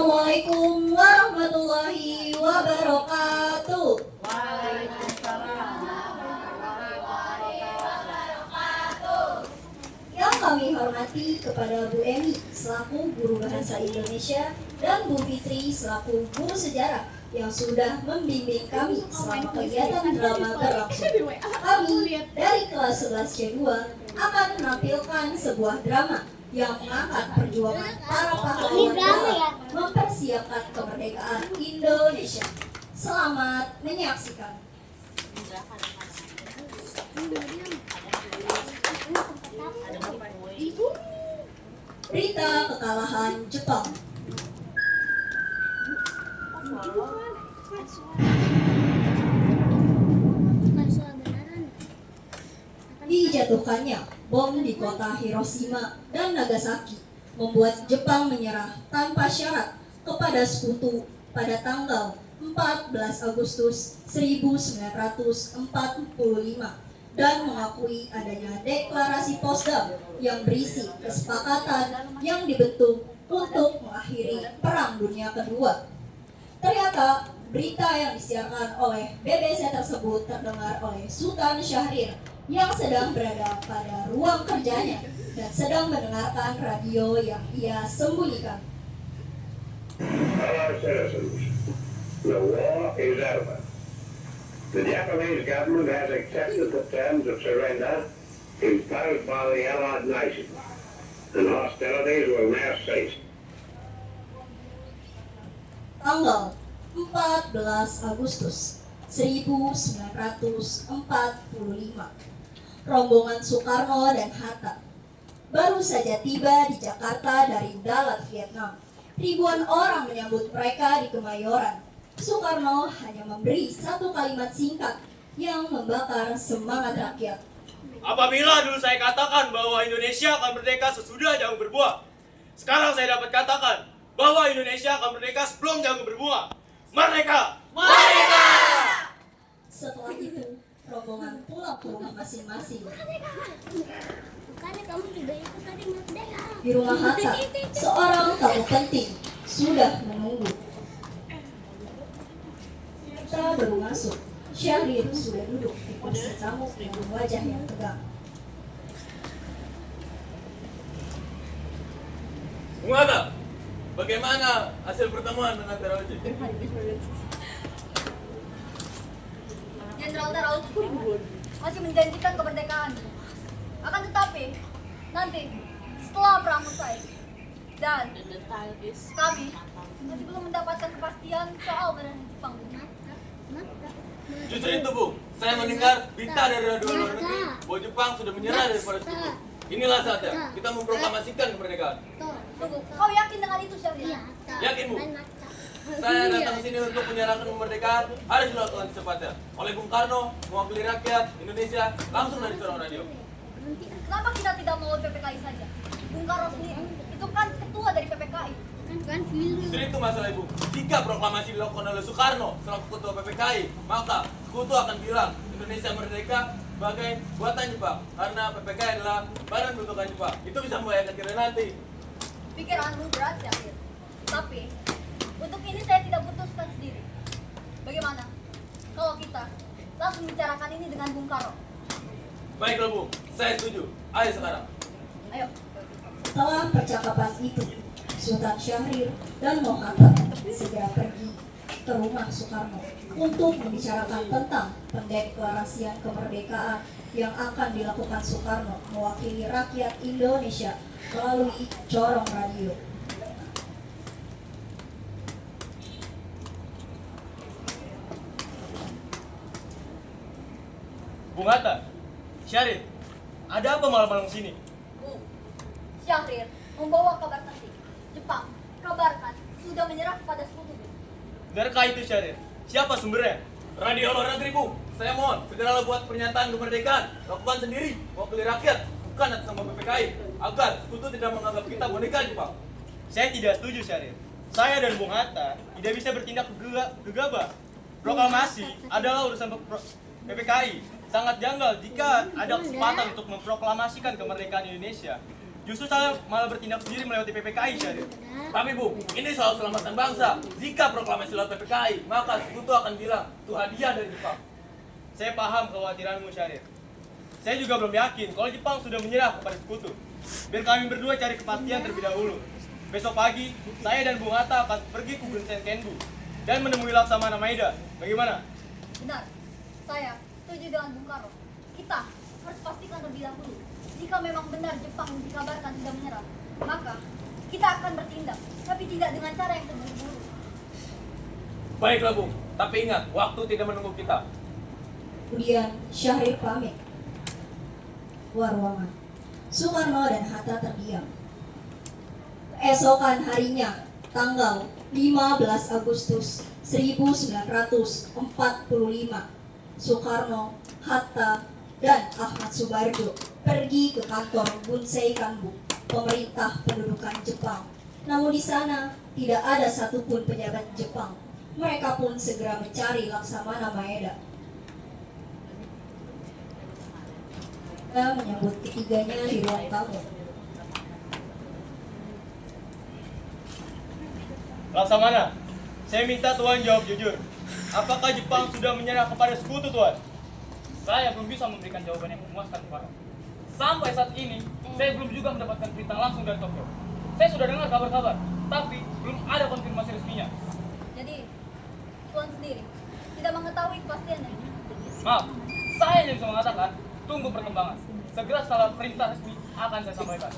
Assalamualaikum warahmatullahi wabarakatuh. Yang kami hormati kepada Bu Emi selaku Guru Bahasa Indonesia dan Bu Fitri selaku Guru Sejarah yang sudah membimbing kami selama kegiatan drama berlangsung. Kami dari kelas 11C2 akan menampilkan sebuah drama yang mengangkat perjuangan para pahlawan dalam mempersiapkan kemerdekaan Indonesia. Selamat menyaksikan. Berita kekalahan Jepang. Dijatuhkannya bom di kota Hiroshima dan Nagasaki membuat Jepang menyerah tanpa syarat kepada sekutu pada tanggal 14 Agustus 1945 dan mengakui adanya deklarasi Potsdam yang berisi kesepakatan yang dibentuk untuk mengakhiri Perang Dunia Kedua. Ternyata berita yang disiarkan oleh BBC tersebut terdengar oleh Sultan Syahrir yang sedang berada pada ruang kerjanya dan sedang mendengarkan radio yang ia sembunyikan. Fellow citizens, the war is over. The Japanese government has accepted the terms of surrender imposed by the Allied nations, and hostilities will now cease. Tanggal 14 Agustus 1945, rombongan Soekarno dan Hatta baru saja tiba di Jakarta dari Dalat, Vietnam. Ribuan orang menyambut mereka di Kemayoran. Soekarno hanya memberi satu kalimat singkat yang membakar semangat rakyat. Apabila dulu saya katakan bahwa Indonesia akan merdeka sesudah jagung berbuah, sekarang saya dapat katakan bahwa Indonesia akan merdeka sebelum jagung berbuah. Merdeka! Merdeka! Setelah itu, rombongan pulang ke rumah masing-masing. Bukannya kamu juga ikut tadi merdeka. Di rumah Hatta, seorang tamu penting sudah menunggu. Kita baru masuk. Syahrir sudah duduk di kursi tamu dengan wajah yang tegang. Bung Hatta, bagaimana hasil pertemuan dengan Teraoji? Jenderal Teraoji masih menjanjikan kemerdekaan. Akan tetapi, nanti setelah perang usai dan kami masih belum mendapatkan kepastian soal keberadaan Jepang. Justru itu, Bung. Saya mendengar berita dari radio luar negeri bahwa Jepang sudah menyerah daripada sekutu. Inilah saatnya kita memproklamasikan kemerdekaan. Tunggu, kau yakin dengan itu, Syahrir? Yakin, Bu? Saya datang sini untuk menyerahkan kemerdekaan harus dilakukan secepatnya oleh Bung Karno, mewakili rakyat Indonesia langsung dari suara radio. Kenapa kita tidak mau PPKI saja? Bung Karno sendiri itu kan ketua dari PPKI. Justru itu masalah Ibu. Jika proklamasi dilakukan oleh Soekarno selaku ketua PPKI, maka sekutu akan bilang Indonesia merdeka sebagai buatan Jepang karena PPKI adalah badan bentukan Jepang. Itu bisa membahayakan kita nanti. Pikiranmu berat, Syahrir. Tapi untuk ini saya tidak putuskan sendiri. Bagaimana kalau kita langsung bicarakan ini dengan Bung Karno? Baiklah Bung, saya setuju. Ayo sekarang. Ayo. Setelah percakapan itu, Sultan Syahrir dan Hatta segera pergi ke rumah Soekarno untuk membicarakan tentang pendeklarasian kemerdekaan yang akan dilakukan Soekarno mewakili rakyat Indonesia melalui corong radio. Bung Hatta, Syahrir, ada apa malam-malam sini? Syahrir membawa kabar penting. Jepang, kabarkan sudah menyerah kepada sekutu. Benarkah itu Syahrir? Siapa sumbernya? Radio luar negeri, Bung. Saya mohon, segeralah buat pernyataan kemerdekaan. Lakukan sendiri, mewakili rakyat, bukan atas nama PPKI, agar sekutu tidak menganggap kita boneka Jepang. Saya tidak setuju, Syahrir. Saya dan Bung Hatta tidak bisa bertindak gegabah. Proklamasi adalah urusan PPKI. Sangat janggal jika ada kesempatan untuk memproklamasikan kemerdekaan Indonesia. Justru saya malah bertindak sendiri melewati PPKI, Syahrir. Tapi Bu, ini soal keselamatan bangsa. Jika proklamasi lewat PPKI, maka sekutu akan bilang itu hadiah dari Jepang. Saya paham kekhawatiranmu, Syahrir. Saya juga belum yakin kalau Jepang sudah menyerah kepada sekutu. Biar kami berdua cari kepastian terlebih dahulu. Besok pagi, saya dan Bung Hatta akan pergi ke Gunung Senkenbu dan menemui Laksamana Maeda. Bagaimana? Benar, saya setuju dengan Bung Karno. Kita harus pastikan terlebih dahulu. Jika memang benar Jepang dikabarkan tidak menyerah, maka kita akan bertindak, tapi tidak dengan cara yang terburu-buru. Baiklah, Bung. Tapi ingat, waktu tidak menunggu kita. Kemudian Syahrir pamit keluar ruangan. Soekarno dan Hatta terdiam. Keesokan harinya, tanggal 15 Agustus 1945, Soekarno, Hatta, dan Ahmad Subarjo pergi ke kantor Bunsei Kanbu, pemerintah pendudukan Jepang. Namun di sana tidak ada satupun pejabat Jepang. Mereka pun segera mencari Laksamana Maeda. Kita menyambut ketiganya di ruang tamu. Laksamana, saya minta Tuan jawab jujur. Apakah Jepang sudah menyerah kepada sekutu, Tuan? Saya belum bisa memberikan jawaban yang memuaskan, Tuan. Sampai saat ini, saya belum juga mendapatkan perintah langsung dari Tokyo. Saya sudah dengar kabar-kabar, tapi belum ada konfirmasi resminya. Jadi, Tuan sendiri tidak mengetahui kepastiannya. Maaf, saya hanya bisa mengatakan, tunggu perkembangan. Segera setelah perintah resmi akan saya sampaikan.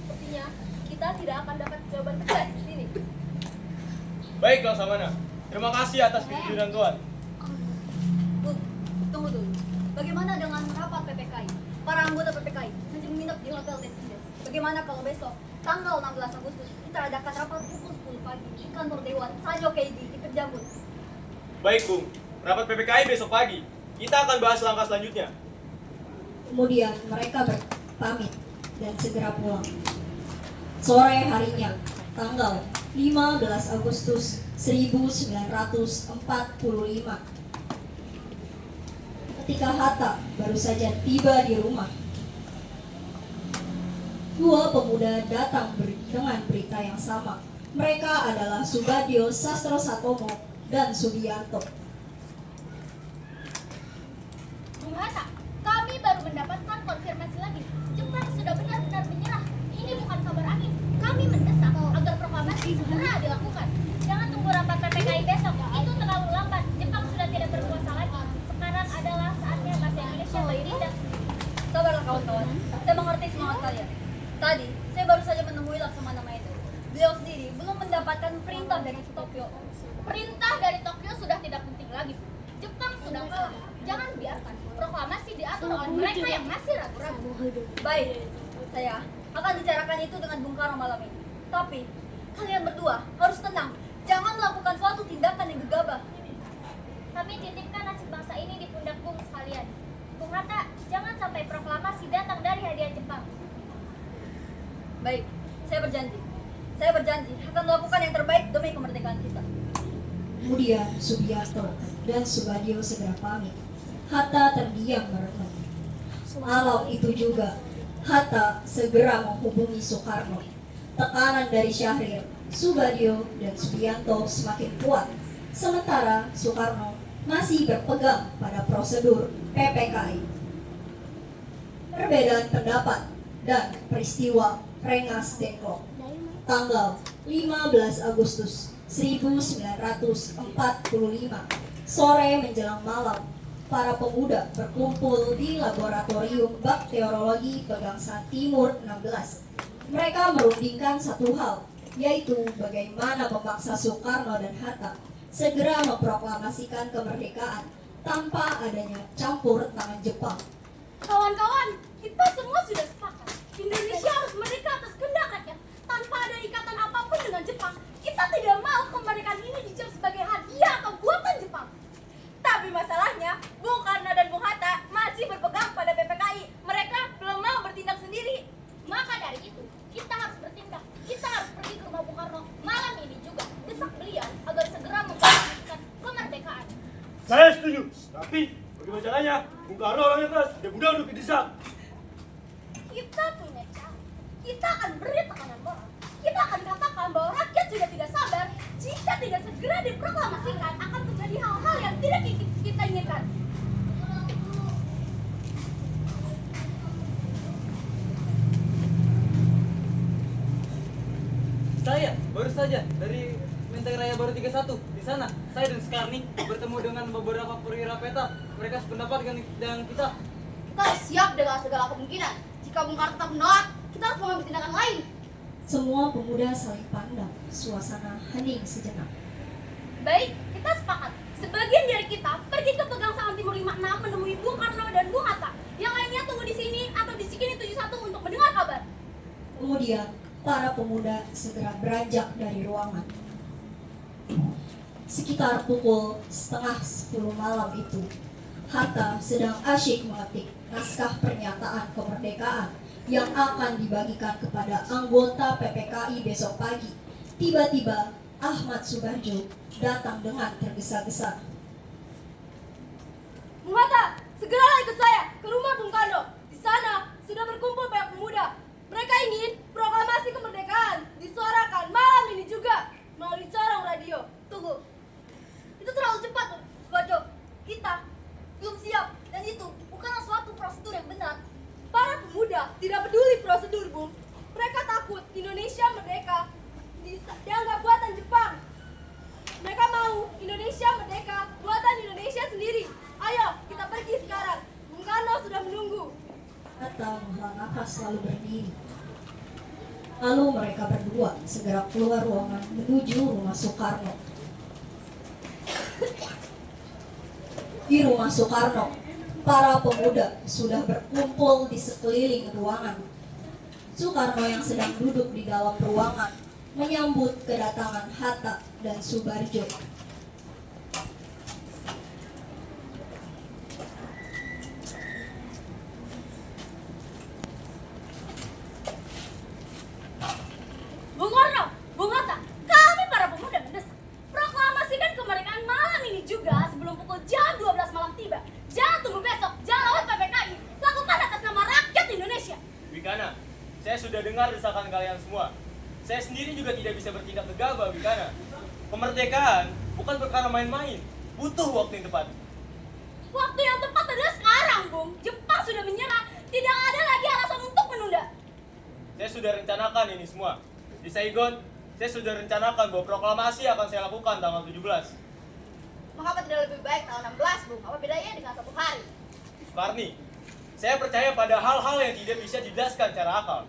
Sepertinya kita tidak akan dapat jawaban tegas di sini. Baik, Laksamana. Terima kasih atas kejujuran Tuan. Bung, tunggu dulu. Bagaimana dengan rapat PPKI? Para anggota PPKI masih menginap di Hotel Destindes. Bagaimana kalau besok, tanggal 16 Agustus, kita adakan rapat pukul 10 pagi di kantor Dewan Sanyo Keiji di Kerjambut. Baik, Bung. Rapat PPKI besok pagi. Kita akan bahas langkah selanjutnya. Kemudian mereka berpamit dan segera pulang. Sore harinya, tanggal 15 Agustus 1945. Ketika Hatta baru saja tiba di rumah, dua pemuda datang dengan berita yang sama. Mereka adalah Subadyo Sastro Satomo dan Subianto. Bung Hatta, kami baru mendapatkan konfirmasi lagi. Jepang sudah benar-benar menyerah. Ini bukan kabar angin. Kami mendesak agar proklamasi segera dilakukan. Jangan tunggu rapat PPKI besok. Itu terlalu lambat. Jepang sudah tidak berkuasa lagi. Sekarang adalah saatnya bahasa Indonesia beririndak. Sabarlah kawan-kawan, saya mengerti semangat kalian. Tadi, saya baru saja menemui Laksamana Maeda. Beliau sendiri belum mendapatkan perintah dari Tokyo. Perintah dari Tokyo sudah tidak penting lagi. Jepang sudah kalah. Jangan biarkan proklamasi diatur oleh mereka yang masih ragu-ragu. Baik, saya akan bicarakan itu dengan Bung Karno malam ini. Tapi, kalian berdua harus tenang. Jangan melakukan suatu tindakan yang gegabah. Kami titipkan nasib bangsa ini di pundak Bung sekalian. Bung Hatta, jangan sampai proklamasi datang dari hadiah Jepang. Baik, saya berjanji. Saya berjanji akan melakukan yang terbaik demi kemerdekaan kita. Kemudian Subianto dan Subadyo segera pamit. Hatta terdiam merenung. Malam itu juga, Hatta segera menghubungi Soekarno. Tekanan dari Syahrir, Subadyo, dan Subianto semakin kuat. Sementara Soekarno masih berpegang pada prosedur PPKI. Perbedaan pendapat dan peristiwa Rengas Dengklok. Tanggal 15 Agustus 1945, sore menjelang malam, para pemuda berkumpul di Laboratorium Bakteriologi Pegangsaan Timur 16. Mereka merundingkan satu hal, yaitu bagaimana memaksa Soekarno dan Hatta segera memproklamasikan kemerdekaan tanpa adanya campur tangan Jepang. Kawan-kawan, kita semua sudah sepakat. Indonesia harus merdeka atas kehendak rakyat. Tanpa ada ikatan apapun dengan Jepang, kita tidak mau kemerdekaan ini dicap sebagai hadiah atau buatan Jepang. Tapi masalahnya, Bung Karno dan Bung Hatta masih berpegang pada PPKI. Mereka belum mau bertindak sendiri. Maka dari itu, kita harus bertindak. Kita harus pergi ke rumah Bung Karno malam ini juga. Desak beliau agar segera memproklamasikan kemerdekaan. Saya setuju. Tapi bagaimana caranya? Bung Karno orangnya keras. Dia mudah untuk didesak. Saya baru saja dari Menteng Raya Baru 31. Di sana saya dan Skarni bertemu dengan beberapa perwira peta. Mereka sependapat dengan kita. Kita harus siap dengan segala kemungkinan. Jika Bung Karno tetap menolak, kita harus mengambil tindakan lain. Semua pemuda saling pandang, suasana hening sejenak. Baik, kita sepakat. Sebagian dari kita pergi ke Pegangsaan Timur 56 menemui Bung Karno dan Bung Hatta. Yang lainnya tunggu di sini atau di Cikini 71 untuk mendengar kabar. Kemudian, para pemuda segera beranjak dari ruangan. Sekitar pukul 9:30 malam itu, Hatta sedang asyik mengetik naskah pernyataan kemerdekaan yang akan dibagikan kepada anggota PPKI besok pagi. Tiba-tiba, Ahmad Subarjo datang dengan tergesa-gesa. Bung Hatta, segeralah ikut saya ke rumah Bung Karno. Di sana sudah berkumpul banyak pemuda. Mereka ingin proklamasi kemerdekaan disuarakan malam ini juga melalui corong radio. Tunggu. Itu terlalu cepat, Subarjo. Kita belum siap dan itu bukanlah suatu prosedur yang benar. Para pemuda tidak peduli prosedur, Bung. Mereka takut Indonesia merdeka dianggap buatan Jepang. Mereka mau Indonesia merdeka buatan Indonesia sendiri. Ayo, kita pergi sekarang. Bung Karno sudah menunggu. Hatta menghela nafas lalu berdiri. Lalu mereka berdua segera keluar ruangan menuju rumah Soekarno. Di rumah Soekarno, para pemuda sudah berkumpul di sekeliling ruangan. Soekarno yang sedang duduk di dalam ruangan menyambut kedatangan Hatta dan Subarjo. Bung Karno, Bung Hatta, kami para pemuda mendesak. Proklamasikan kemerdekaan malam ini juga sebelum pukul jam 12 malam tiba. Jangan tunggu besok, jangan lawan PPKI. Lakukan atas nama rakyat Indonesia. Wikana, saya sudah dengar desakan kalian semua. Saya sendiri juga tidak bisa bertindak gegabah, Wikana. Kemerdekaan bukan perkara main-main, butuh waktu yang tepat. Waktu yang tepat adalah sekarang, Bung. Jepang sudah menyerah, tidak ada lagi alasan untuk menunda. Saya sudah rencanakan ini semua. Di Saigon, saya sudah rencanakan bahwa proklamasi akan saya lakukan tanggal 17. Mengapa tidak lebih baik tanggal 16, Bung? Apa bedanya dengan satu hari? Karni, saya percaya pada hal-hal yang tidak bisa dijelaskan secara akal.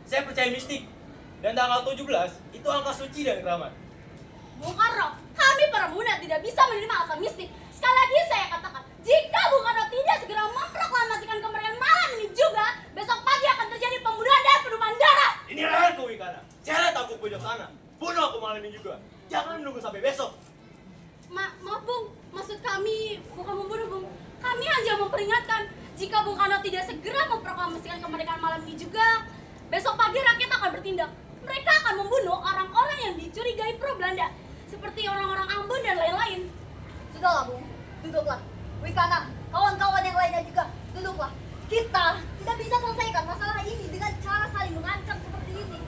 Saya percaya mistik. Dan tanggal 17 itu angka suci dan keramat. Bung Karno, kami para pemuda tidak bisa menerima alasan mistik. Sekali lagi saya katakan, jika Bung Karno tidak segera memproklamasikan kemerdekaan malam ini juga, besok pagi akan terjadi pembunuhan dan penumpahan darah. Ini leherku, Wikana. Seret aku pojok sana. Bunuh aku malam ini juga. Jangan menunggu sampai besok. Maaf Bung, maksud kami bukan membunuh Bung. Kami hanya memperingatkan, jika Bung Karno tidak segera memproklamasikan kemerdekaan malam ini juga, besok pagi rakyat akan bertindak. Mereka akan membunuh orang-orang yang dicurigai pro Belanda, seperti orang-orang Ambon dan lain-lain. Sudahlah, Bung. Duduklah. Wikana, kawan-kawan yang lainnya juga, duduklah. Kita tidak bisa selesaikan masalah ini dengan cara saling mengancam seperti ini.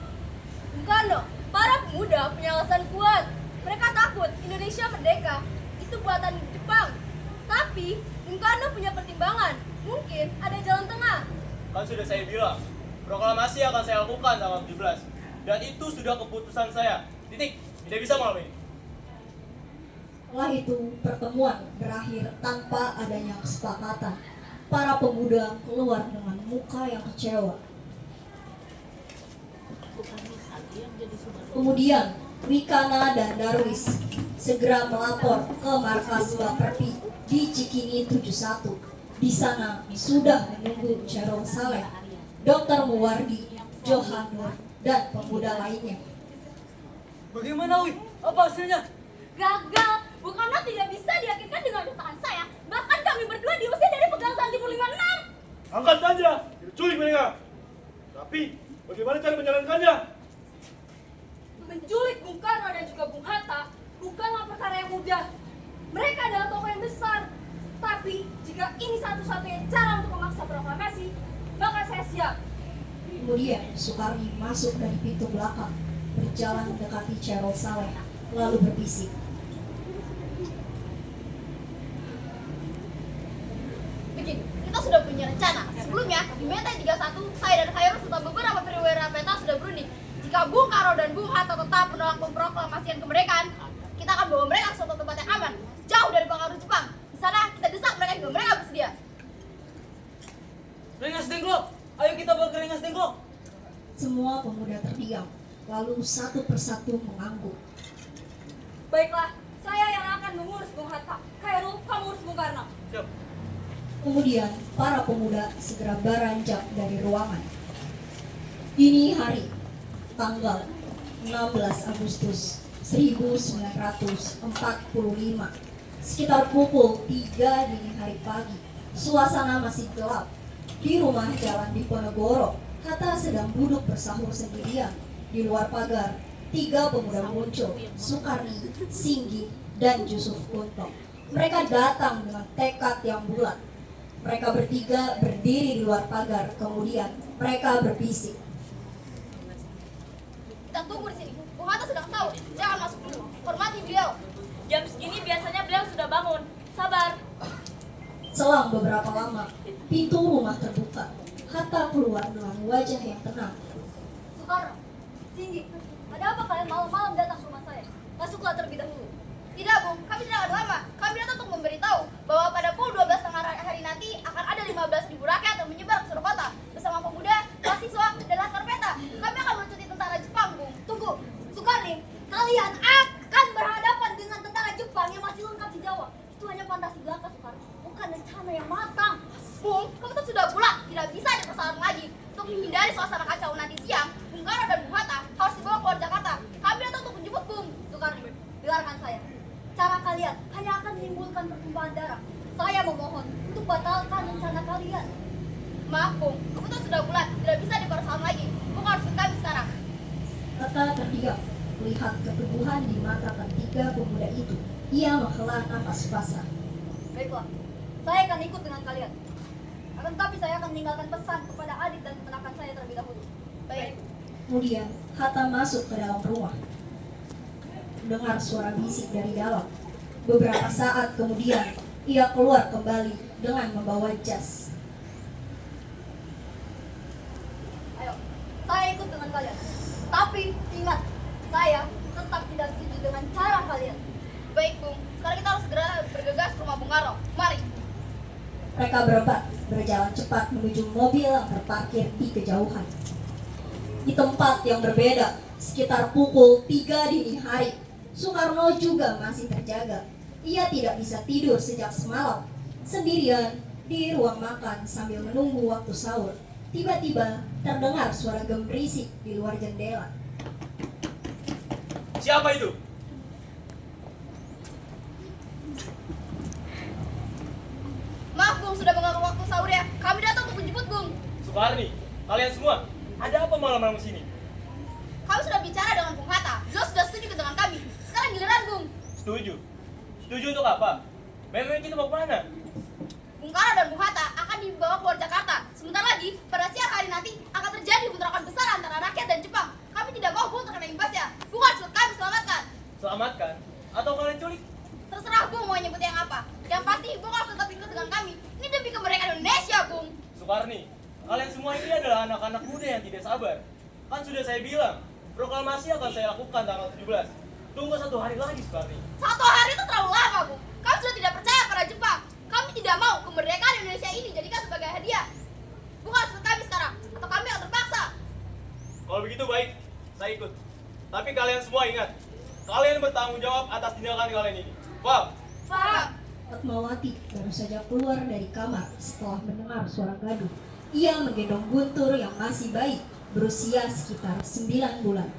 Bung Karno, para pemuda punya alasan kuat. Mereka takut Indonesia merdeka itu buatan Jepang. Tapi Bung Karno punya pertimbangan. Mungkin ada jalan tengah. Kan sudah saya bilang, proklamasi akan saya lakukan tanggal 17. Dan itu sudah keputusan saya. Titik. Tidak bisa malam ini. Setelah itu, pertemuan berakhir tanpa adanya kesepakatan. Para pemuda keluar dengan muka yang kecewa. Kemudian, Wikana dan Darwis segera melapor ke markas Baperpi di Cikini 71. Di sana sudah menunggu Cerong Saleh, Dr. Muwardi, Johan Nur, dan pemuda lainnya. Bagaimana, Wi? Apa hasilnya? Gagal. Bung Karno tidak bisa diyakinkan dengan kedatangan saya. Bahkan kami berdua diusir dari Pegangsaan Timur 56. Angkat saja, kita culik mereka. Tapi, bagaimana cara menjalankannya? Menculik Bung Karno dan juga Bung Hatta bukanlah perkara yang mudah. Mereka adalah tokoh yang besar. Tapi jika ini satu-satunya cara untuk memaksa proklamasi, maka saya siap. Kemudian Soekarni masuk dari pintu belakang, berjalan mendekati Cerong Saleh, lalu berbisik. Begini, kita sudah punya rencana. Sebelumnya, di Menteng 31, saya dan Khairul serta beberapa perwira peta sudah berunding. Jika Bung Karno dan Bung Hatta tetap menolak memproklamasikan kemerdekaan, kita akan bawa mereka ke suatu tempat yang aman, jauh dari pengaruh Jepang. Di sana kita desak mereka jika mereka bersedia. Rengas Dengklok, ayo kita bawa ke Rengas Dengklok. Semua pemuda terdiam, lalu satu persatu mengangguk. Baiklah, saya yang akan mengurus Bung Hatta. Khairul, kamu urus Bung Karno. Siap. Kemudian para pemuda segera beranjak dari ruangan. Dini hari, tanggal 16 Agustus 1945, sekitar pukul 3 dini hari pagi, suasana masih gelap. Di rumah Jalan Diponegoro, Hatta sedang duduk bersahur sendirian. Di luar pagar, 3 pemuda muncul, Sukarni, Singgi, dan Yusuf Kunto. Mereka datang dengan tekad yang bulat. Mereka bertiga berdiri di luar pagar, kemudian mereka berbisik. Kita tunggu di sini. Bung Hatta sedang tahu. Jangan masuk dulu. Hormati beliau. Jam segini biasanya beliau sudah bangun. Sabar. Selang beberapa lama, pintu rumah terbuka. Hatta keluar dengan wajah yang tenang. Soekarno, Singgi, ada apa kalian malam-malam datang ke rumah saya? Masuklah terlebih dahulu. Tidak, Bung. Kami tidak akan lama. Kami datang untuk memberitahu bahwa pada pukul 12 tengah hari nanti akan ada 15.000 rakyat yang menyebar ke seluruh kota bersama pemuda, mahasiswa, dan laskar peta. Kami akan melucuti tentara Jepang, Bung. Tunggu, Sukarni, kalian akan berhadapan dengan tentara Jepang yang masih lengkap di Jawa. Itu hanya fantasi belaka, Sukarno, bukan rencana yang matang. Bung, kamu tuh sudah bulat. Tidak bisa dipersoalkan lagi. Untuk menghindari suasana kacau nanti siang, Bung Karno dan Bung Hatta harus dibawa keluar Jakarta. Kami datang untuk menjemput Bung. Sukarni, dengarkan saya. Cara kalian hanya akan menimbulkan pertumpahan darah. Saya memohon untuk batalkan rencana kalian. Maaf, Bung. Keputusan sudah bulat. Tidak bisa dipersoalkan lagi. Bung harus ikut kami sekarang. Hatta terdiam, melihat keteguhan di mata ketiga pemuda itu. Ia menghela nafas basah. Baiklah, saya akan ikut dengan kalian. Akan tetapi saya akan meninggalkan pesan kepada adik dan keponakan saya terlebih dahulu. Baik. Kemudian Hatta masuk ke dalam rumah. Dengar suara bisik dari dalam. Beberapa saat kemudian, ia keluar kembali dengan membawa jas. Ayo, saya ikut dengan kalian. Tapi ingat, saya tetap tidak setuju dengan cara kalian. Baik, Bung. Sekarang kita harus segera bergegas ke rumah Bung Karno. Mari. Mereka berempat berjalan cepat menuju mobil yang terparkir di kejauhan. Di tempat yang berbeda, sekitar pukul 3 dini hari, Soekarno juga masih terjaga. Ia tidak bisa tidur sejak semalam. Sendirian di ruang makan sambil menunggu waktu sahur. Tiba-tiba terdengar suara gemerisik di luar jendela. Siapa itu? Maaf, Bung. Sudah mengganggu waktu sahur ya. Kami datang untuk menjemput Bung. Sukarni, kalian semua, ada apa malam-malam sini? Kami sudah bicara dengan Bung Hatta. Beliau sudah setuju dengan kami. Sekarang giliran Bung. Setuju. Setuju untuk apa? Memang kita mau kemana? Bung Karno dan Bung Hatta akan dibawa keluar Jakarta. Sebentar lagi, pada siang hari nanti akan terjadi bentrokan besar antara rakyat dan Jepang. Kami tidak mau Bung terkena imbasnya. Bung harus kami selamatkan. Selamatkan? Atau kalian culik? Terserah Bung mau nyebut yang apa. Yang pasti Bung harus tetap ikut dengan kami. Ini demi kemerdekaan Indonesia, Bung. Sukarni, kalian semua ini adalah anak-anak muda yang tidak sabar. Kan sudah saya bilang, proklamasi akan saya lakukan tanggal 17. Tunggu 1 hari lagi, Sukarni. 1 hari itu terlalu lama, Bung. Kami sudah tidak percaya pada Jepang. Kami tidak mau kemerdekaan Indonesia ini dijadikan sebagai hadiah. Bung harus ikut kami sekarang, atau kami akan terpaksa. Kalau begitu baik, saya ikut. Tapi kalian semua ingat, kalian bertanggung jawab atas tindakan kalian ini. Paham? Paham? Fatmawati baru saja keluar dari kamar setelah mendengar suara gaduh. Ia menggendong Guntur yang masih bayi, berusia sekitar 9 bulan.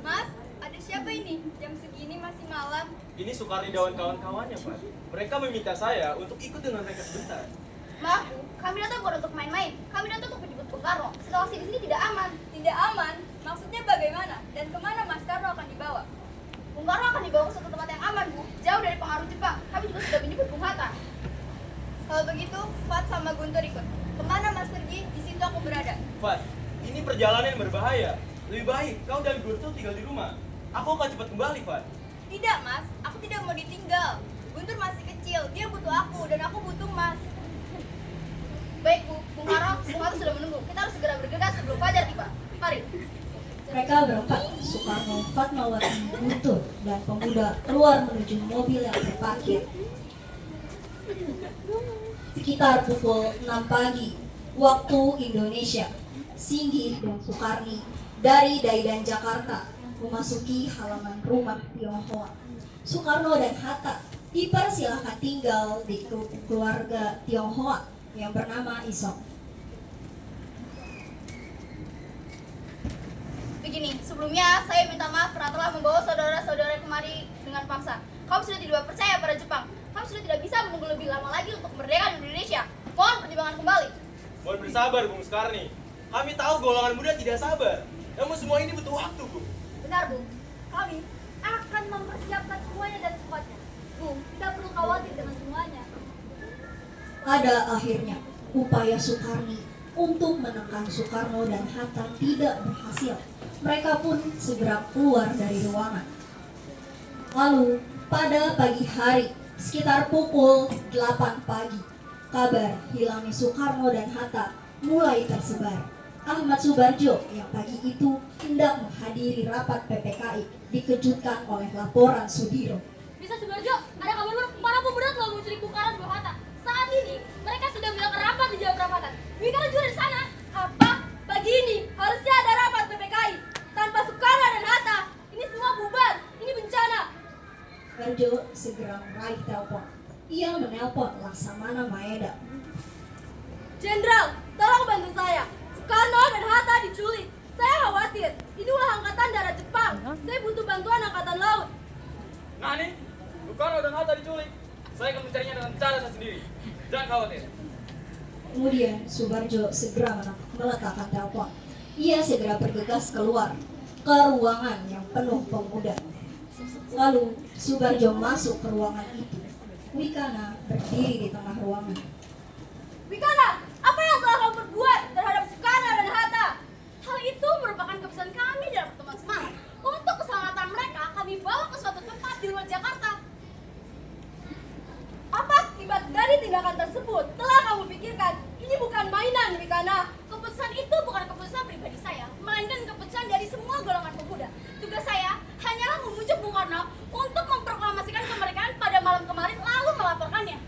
Mas, ada siapa ini? Jam segini masih malam. Ini Sukarni dan kawan-kawannya, Pak. Mereka meminta saya untuk ikut dengan mereka sebentar. Maaf, Bu. Kami datang bukan untuk main-main. Kami datang untuk menjemput Bung Karno. Situasi di sini tidak aman. Tidak aman? Maksudnya bagaimana? Dan kemana Mas Karno akan dibawa? Bung Karno akan dibawa ke suatu tempat yang aman, Bu. Jauh dari pengaruh Jepang. Kami juga sudah menjemput Bung Hatta. Kalau begitu, Fat sama Guntur ikut. Kemana Mas pergi? Di situ aku berada. Fat, ini perjalanan yang berbahaya. Lebih baik kau dan Guntur tinggal di rumah. Aku akan cepat kembali, Fat. Tidak Mas, aku tidak mau ditinggal. Guntur masih kecil, dia butuh aku dan aku butuh Mas. Baik, Bu. Bung Karno, Bung Hatta sudah menunggu. Kita harus segera bergegas sebelum fajar tiba. Mari. Mereka berempat, Soekarno, Fatmawati, Guntur, dan pemuda keluar menuju mobil yang terparkir. Sekitar pukul 6 pagi, waktu Indonesia, Singgih dan Sukarni dari Daidan Jakarta memasuki halaman rumah Tionghoa. Soekarno dan Hatta dipersilahkan tinggal di keluarga Tionghoa yang bernama Isong. Begini, sebelumnya saya minta maaf karena telah membawa saudara-saudara kemari dengan paksa. Kamu sudah tidak percaya pada Jepang. Kamu sudah tidak bisa menunggu lebih lama lagi untuk kemerdekaan Indonesia. Mohon pertimbangan kembali. Mohon bersabar, Bung Sukarni. Kami tahu golongan muda tidak sabar. Namun semua ini butuh waktu, Bung. Benar, Bu. Kami akan mempersiapkan semuanya dan secepatnya. Bu, tidak perlu khawatir dengan semuanya. Pada akhirnya, upaya Sukarni untuk menekan Soekarno dan Hatta tidak berhasil. Mereka pun segera keluar dari ruangan. Lalu, pada pagi hari, sekitar pukul 8 pagi, kabar hilangnya Soekarno dan Hatta mulai tersebar. Ahmad Subarjo yang pagi itu hendak menghadiri rapat PPKI dikejutkan oleh laporan Sudiro. Bisa Subarjo, ada kabar buruk. Para pemuda telah menculik Bung Karno dan Bung Hatta. Saat ini, mereka sedang melakukan rapat di Jalan Perapatan. Bung Karno juga di sana. Apa? Pagi ini harusnya ada rapat PPKI. Tanpa Soekarno dan Hatta, ini semua bubar. Ini bencana. Subarjo segera meraih telepon. Ia menelpon Laksamana Maeda. Jenderal, tolong bantu saya. Soekarno dan Hatta diculik. Saya khawatir. Inilah angkatan darat Jepang. Saya butuh bantuan angkatan laut. Nani, Soekarno dan Hatta diculik. Saya akan mencarinya dengan cara saya sendiri. Jangan khawatir. Kemudian Subarjo segera meletakkan telepon. Ia segera bergegas keluar ke ruangan yang penuh pemuda. Lalu Subarjo masuk ke ruangan itu. Wikana berdiri di tengah ruangan. Wikana, apa yang telah kamu perbuat terhadap Soekarno dan Hatta? Hal itu merupakan keputusan kami dalam pertemuan semalam. Untuk keselamatan mereka, kami bawa ke suatu tempat di luar Jakarta. Apa akibat dari tindakan tersebut? Telah kamu pikirkan, ini bukan mainan, Wikana. Keputusan itu bukan keputusan pribadi saya, melainkan keputusan dari semua golongan pemuda. Tugas saya hanyalah memujuk Bung Karno untuk memproklamasikan kemerdekaan pada malam kemarin, lalu melaporkannya.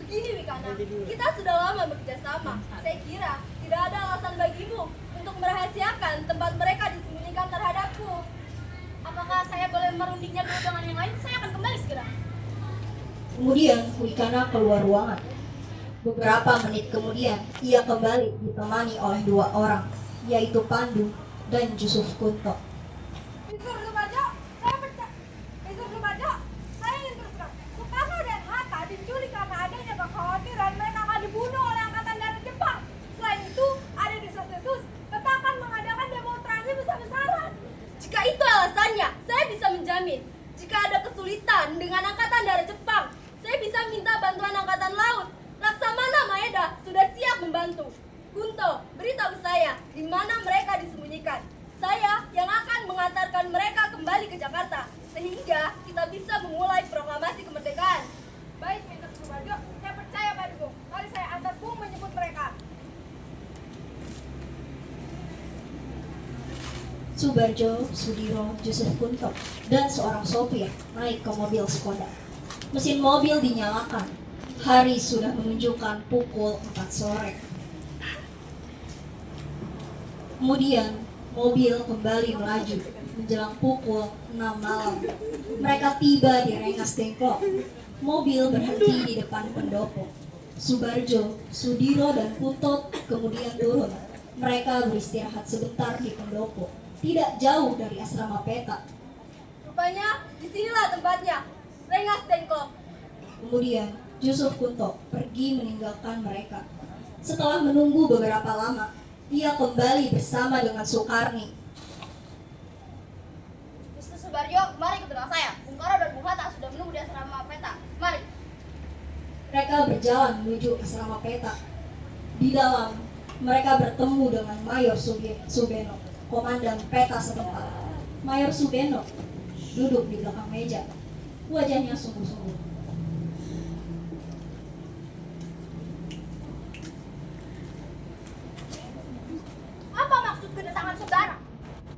Begini, Wikana, kita sudah lama bekerja sama. Saya kira tidak ada alasan bagimu untuk merahasiakan tempat mereka disembunyikan terhadapku. Apakah saya boleh merundingnya dulu dengan yang lain? Saya akan kembali segera. Kemudian Wikana keluar ruangan. Beberapa menit kemudian, ia kembali ditemani oleh 2 orang, yaitu Pandu dan Yusuf Kunto. Isur Subarjo, saya ingin terus terang. Soekarno dan Hatta diculik karena adanya kekhawatiran mereka akan dibunuh oleh angkatan darat Jepang. Selain itu, ada desas-desus mereka akan mengadakan demonstrasi besar-besaran. Jika itu alasannya, saya bisa menjamin. Jika ada kesulitan dengan angkatan darat Jepang, saya bisa minta bantuan angkatan laut. Laksamana Maeda sudah siap membantu. Kunto, beritahu saya di mana mereka disembunyikan. Saya yang akan mengantarkan mereka kembali ke Jakarta, sehingga kita bisa memulai proklamasi kemerdekaan. Baik, Minter Subarjo, saya percaya padamu. Mari saya antar Bung menyebut mereka. Subarjo, Sudiro, Yusuf Kunto, dan seorang sopir naik ke mobil Skoda. Mesin mobil dinyalakan. Hari sudah menunjukkan pukul 4 sore. Kemudian, mobil kembali melaju menjelang pukul 6 malam. Mereka tiba di Rengas Dengklok. Mobil berhenti di depan pendopo. Subarjo, Sudiro, dan Kunto kemudian turun. Mereka beristirahat sebentar di pendopo, tidak jauh dari asrama Peta. Rupanya, disinilah tempatnya, Rengas Dengklok. Kemudian, Yusuf Kunto pergi meninggalkan mereka. Setelah menunggu beberapa lama, ia kembali bersama dengan Soekarni. Mr. Subarjo, mari ke belakang saya. Bung Karno dan Bung Hatta sudah menunggu di asrama Peta. Mari. Mereka berjalan menuju asrama Peta. Di dalam, mereka bertemu dengan Mayor Subeno, komandan Peta setempat. Mayor Subeno duduk di belakang meja. Wajahnya sungguh-sungguh. Apa maksud kedatangan saudara?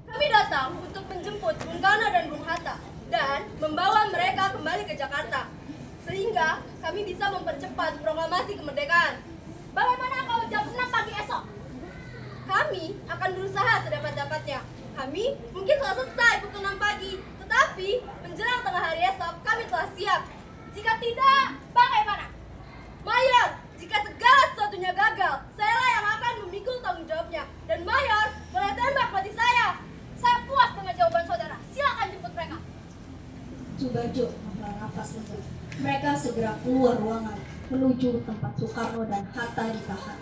Kami datang untuk menjemput Bung Karno dan Bung Hatta dan membawa mereka kembali ke Jakarta sehingga kami bisa mempercepat proklamasi kemerdekaan. Bagaimana kalau jam 6 pagi esok? Kami akan berusaha sedapat-dapatnya. Kami mungkin telah selesai pukul 6 pagi, tetapi menjelang tengah hari esok kami telah siap. Jika tidak, bagaimana? Mayor, jika segala sesuatunya gagal, sayalah yang akan memikul tanggung jawabnya. Dan Mayor boleh tembak mati saya. Saya puas dengan jawaban saudara. Silakan jemput mereka. Subarjo menghela nafas lega. Mereka segera keluar ruangan menuju tempat Soekarno dan Hatta ditahan.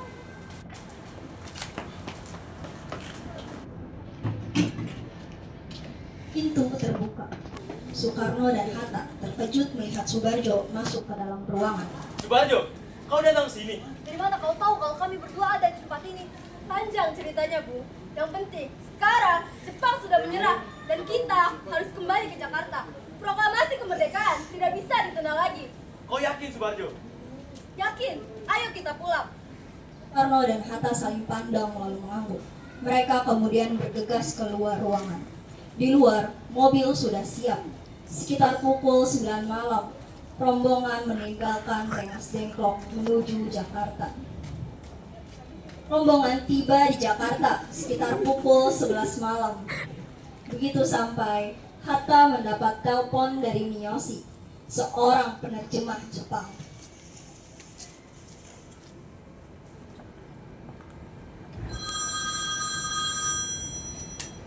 Pintu terbuka. Soekarno dan Hatta terkejut melihat Subarjo masuk ke dalam ruangan. Subarjo, kau datang sini. Dari mana kau tahu kalau kami berdua ada di tempat ini? Panjang ceritanya, Bu. Yang penting, sekarang Jepang sudah menyerah dan kita harus kembali ke Jakarta. Proklamasi kemerdekaan tidak bisa ditunda lagi. Kau yakin, Subarjo? Yakin? Ayo kita pulang. Soekarno dan Hatta saling pandang lalu mengangguk. Mereka kemudian bergegas keluar ruangan. Di luar, mobil sudah siap. Sekitar pukul 9 malam, rombongan meninggalkan Rengas Dengklok menuju Jakarta. Rombongan tiba di Jakarta sekitar pukul 11 malam. Begitu sampai, Hatta mendapat telepon dari Miyoshi, seorang penerjemah Jepang.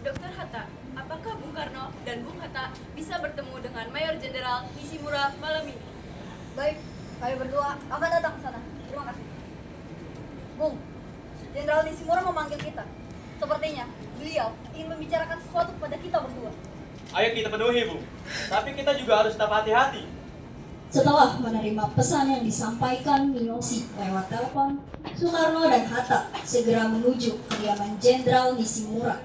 Dr. Hatta, apakah Bung Karno dan Bung Hatta bisa bertemu dengan Mayor Jenderal Nishimura malam ini? Baik, kami berdua akan datang ke sana. Terima kasih. Bung, Jenderal Nishimura memanggil kita. Sepertinya beliau ingin membicarakan sesuatu kepada kita berdua. Ayo kita penuhi, Bu. Tapi kita juga harus tetap hati-hati. Setelah menerima pesan yang disampaikan Miyoshi lewat telepon, Soekarno dan Hatta segera menuju kediaman Jenderal Nishimura.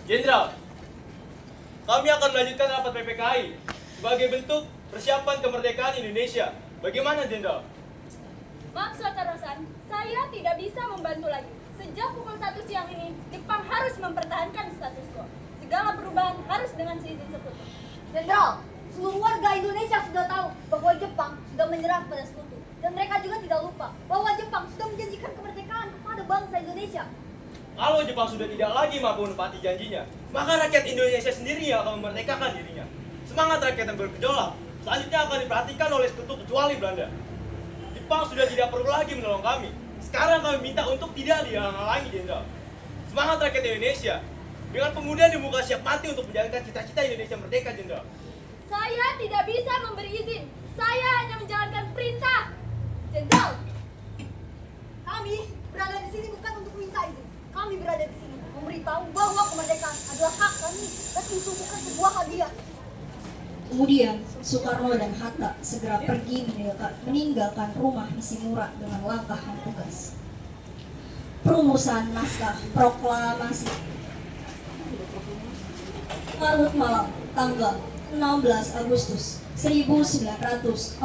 Jenderal, kami akan melanjutkan rapat PPKI sebagai bentuk persiapan kemerdekaan Indonesia. Bagaimana, Jenderal? Maaf, Saudara Rosan, saya tidak bisa membantu lagi. Sejak pukul 1 siang ini, Jepang harus mempertahankan status quo. Segala perubahan harus dengan seizin sekutu. Jenderal, seluruh warga Indonesia sudah tahu bahwa Jepang sudah menyerah pada sekutu. Dan mereka juga tidak lupa bahwa Jepang sudah menjanjikan kemerdekaan kepada bangsa Indonesia. Kalau Jepang sudah tidak lagi mampu menepati janjinya, maka rakyat Indonesia sendiri yang akan memerdekakan dirinya. Semangat rakyat yang bergejolak selanjutnya akan diperhatikan oleh sekutu kecuali Belanda. Jepang sudah tidak perlu lagi menolong kami. Sekarang kami minta untuk tidak dihalang-halangi, Jenderal. Semangat rakyat Indonesia dengan pemuda di muka siap mati untuk menjalankan cita-cita Indonesia merdeka, Jenderal. Saya tidak bisa memberi izin. Saya hanya menjalankan perintah. Jenderal, Kami berada di sini bukan untuk minta izin. Kami berada di sini memberitahu bahwa kemerdekaan adalah hak kami dan itu bukan sebuah hadiah. Kemudian, Soekarno dan Hatta segera pergi meninggalkan rumah Nishimura dengan langkah yang tegas. Perumusan naskah proklamasi. Larut malam, tanggal 16 Agustus 1945,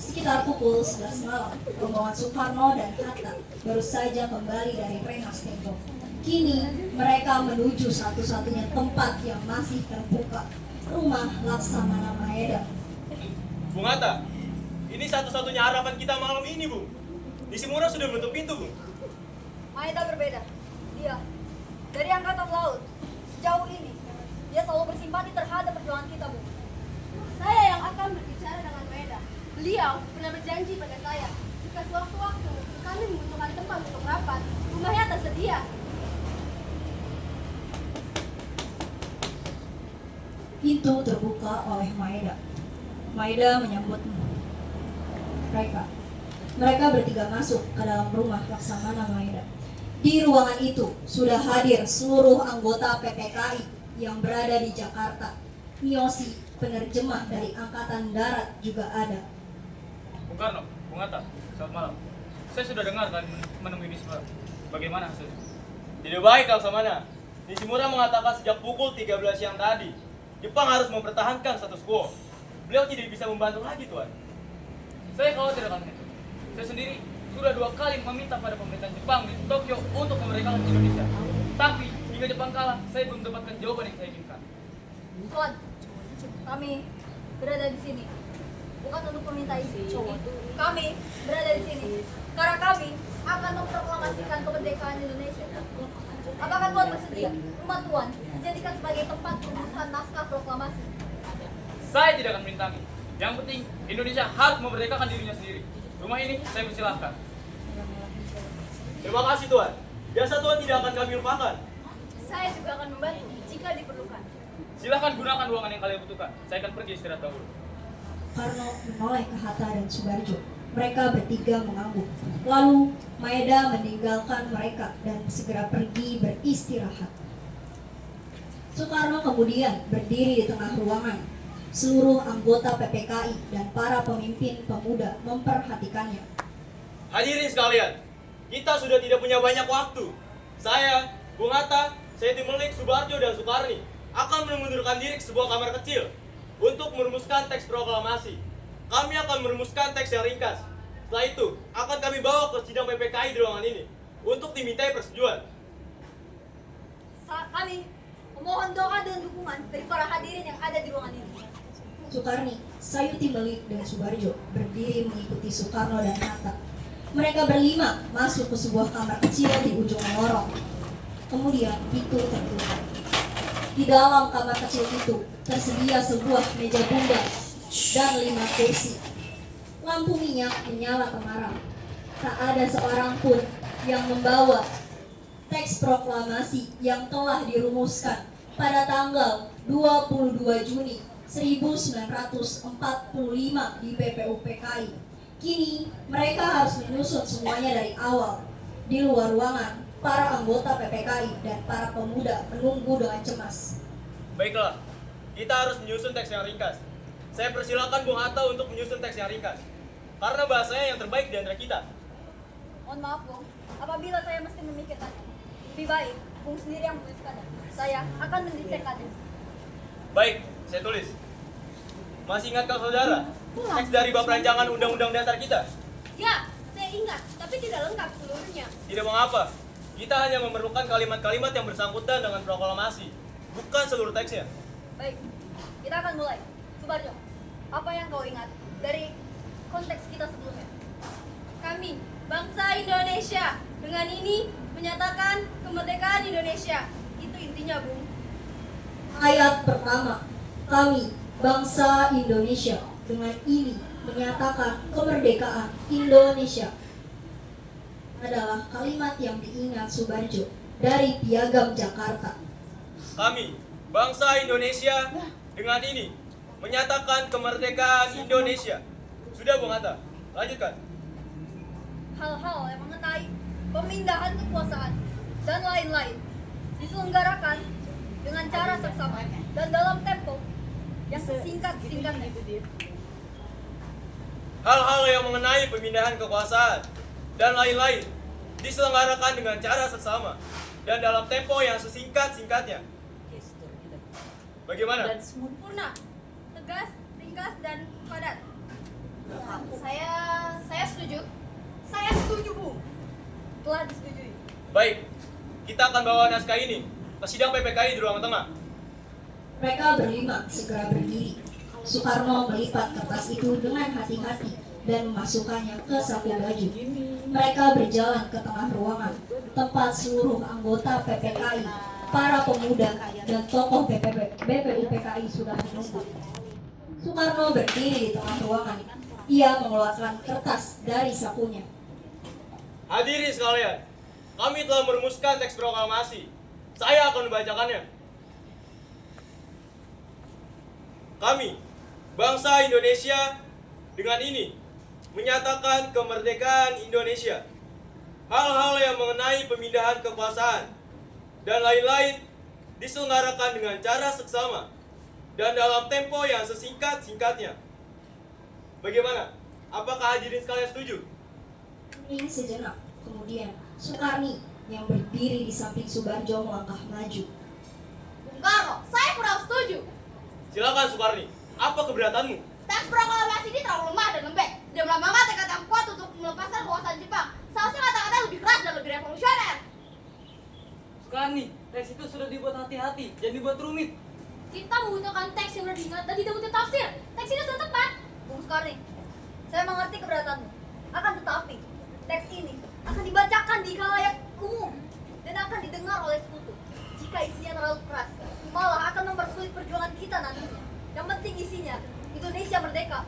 sekitar pukul 11 malam, rombongan Soekarno dan Hatta baru saja kembali dari Rengas Dengklok. Kini mereka menuju satu-satunya tempat yang masih terbuka, rumah Laksamana Maeda. Bung Hatta, ini satu-satunya harapan kita malam ini, Bung. Nishimura sudah menutup pintu, Bung. Maeda berbeda. Dia dari angkatan laut. Sejauh ini dia selalu bersimpati terhadap perjuangan kita, Bu. saya yang akan berbicara dengan Maeda. Beliau pernah berjanji pada saya, jika sewaktu-waktu kami membutuhkan tempat untuk rapat, rumahnya tersedia. Pintu terbuka oleh Maeda. Maeda menyambut mereka. Mereka bertiga masuk ke dalam rumah Laksamana Maeda. Di ruangan itu sudah hadir seluruh anggota PPKI yang berada di Jakarta. Miyoshi, penerjemah dari Angkatan Darat, juga ada. Bung Karno, Bung Hatta, selamat malam. Saya sudah dengar kalian menemui Nishimura. Bagaimana hasilnya? Tidak baik, Laksamana. Nishimura mengatakan sejak pukul 13 siang tadi, Jepang harus mempertahankan status quo. Beliau tidak bisa membantu lagi, Tuan. Saya khawatir akan itu. Saya sendiri sudah 2 kali meminta pada pemerintahan Jepang di Tokyo untuk memerdekakan Indonesia. Tapi hingga Jepang kalah, saya belum mendapatkan jawaban yang saya inginkan. Tuan, kami berada di sini bukan untuk meminta ini. Kami berada di sini karena kami akan memproklamasikan kemerdekaan Indonesia. Apakah Tuan bersedia rumah Tuan dijadikan sebagai tempat perumusan naskah proklamasi? Saya tidak akan merintangi. Yang penting Indonesia harus memerdekakan dirinya sendiri. Rumah ini saya persilahkan. Terima kasih Tuan. Jasa Tuan tidak akan kami lupakan. Saya juga akan membantu jika diperlukan. Silahkan gunakan ruangan yang kalian butuhkan. Saya akan pergi istirahat dahulu. Karno menoleh ke Hatta dan Subarjo. Mereka bertiga mengangguk. Lalu Maeda meninggalkan mereka dan segera pergi beristirahat. Soekarno kemudian berdiri di tengah ruangan. Seluruh anggota PPKI dan para pemimpin pemuda memperhatikannya. Hadirin sekalian, kita sudah tidak punya banyak waktu. Saya, Bung Hatta, Seti Melik, Subarjo, dan Soekarni akan mengundurkan diri ke sebuah kamar kecil untuk merumuskan teks proklamasi. Kami akan merumuskan teks yang ringkas. Setelah itu, akan kami bawa ke sidang PPKI di ruangan ini untuk dimintai persetujuan. Kami memohon doa dan dukungan dari para hadirin yang ada di ruangan ini. Soekarni, Sayuti Melik, dan Subarjo berdiri mengikuti Soekarno dan Hatta. Mereka berlima masuk ke sebuah kamar kecil di ujung lorong. Kemudian pintu tertutup. Di dalam kamar kecil itu tersedia sebuah meja bundar dan 5 kursi. Lampu minyak menyala temaram. Tak ada seorang pun yang membawa teks proklamasi yang telah dirumuskan pada tanggal 22 Juni 1945 di PPUPKI. Kini mereka harus menyusun semuanya dari awal. Di luar ruangan, para anggota PPKI dan para pemuda menunggu dengan cemas. Baiklah, kita harus menyusun teks yang ringkas. Saya persilakan Bung Hatta untuk menyusun teks yang ringkas, karena bahasanya yang terbaik di antara kita. Mohon maaf, Bung. Apabila saya mesti memikirkan, lebih baik Bung sendiri yang menuliskannya. Saya akan mendiktekannya. Baik, saya tulis. Masih ingatkah saudara teks dari bab rancangan Undang-Undang Dasar kita? Ya, saya ingat, tapi tidak lengkap seluruhnya. Tidak mengapa. Kita hanya memerlukan kalimat-kalimat yang bersangkutan dengan proklamasi, bukan seluruh teksnya. Baik, kita akan mulai. Subarjo, apa yang kau ingat dari konteks kita sebelumnya? Kami, bangsa Indonesia, dengan ini menyatakan kemerdekaan Indonesia. Itu intinya, Bung. Ayat pertama, kami, bangsa Indonesia, dengan ini menyatakan kemerdekaan Indonesia. Adalah kalimat yang diingat Subarjo dari Piagam Jakarta. Kami, bangsa Indonesia, dengan ini menyatakan kemerdekaan Indonesia. Sudah Bung Hatta, lanjutkan. Hal-hal yang mengenai pemindahan kekuasaan dan lain-lain diselenggarakan dengan cara seksama dan dalam tempo yang sesingkat-singkatnya. Hal-hal yang mengenai pemindahan kekuasaan dan lain-lain diselenggarakan dengan cara seksama dan dalam tempo yang sesingkat-singkatnya. Bagaimana? Sempurna, tegas, ringkas, dan padat. Saya setuju. Saya setuju, Bu. Telah disetujui. Baik, kita akan bawa naskah ini ke sidang PPKI di ruangan tengah. Mereka berlima segera berdiri. Soekarno melipat kertas itu dengan hati-hati dan memasukkannya ke saku baju. Mereka berjalan ke tengah ruangan, tempat seluruh anggota PPKI, para pemuda, dan tokoh BPUPKI sudah menunggu. Soekarno berdiri di tengah ruangan. Ia mengeluarkan kertas dari sakunya. Hadirin sekalian, kami telah merumuskan teks proklamasi. Saya akan membacakannya. Kami, bangsa Indonesia, dengan ini menyatakan kemerdekaan Indonesia. Hal-hal yang mengenai pemindahan kekuasaan dan lain-lain diselenggarakan dengan cara seksama dan dalam tempo yang sesingkat-singkatnya. Bagaimana? Apakah hadirin sekalian setuju? Ini sejenak. Kemudian Soekarni yang berdiri di samping Subarjo melangkah maju. Bung Karno, saya kurang setuju. Silakan Soekarni, apa keberatanmu? Teks proklamasi ini terlalu lemah dan lembek. Tidak melambangkan tekad yang kuat untuk melepaskan Jadi buat rumit. Kita membutuhkan teks yang beringat dan tidak butuh tafsir. Teks ini sudah tepat. Bung Skarni, saya mengerti keberatanmu. Akan tetapi, teks ini akan dibacakan di khalayak umum dan akan didengar oleh sekutu. Jika isinya terlalu keras, malah akan mempersulit perjuangan kita nantinya. Yang penting isinya, Indonesia merdeka.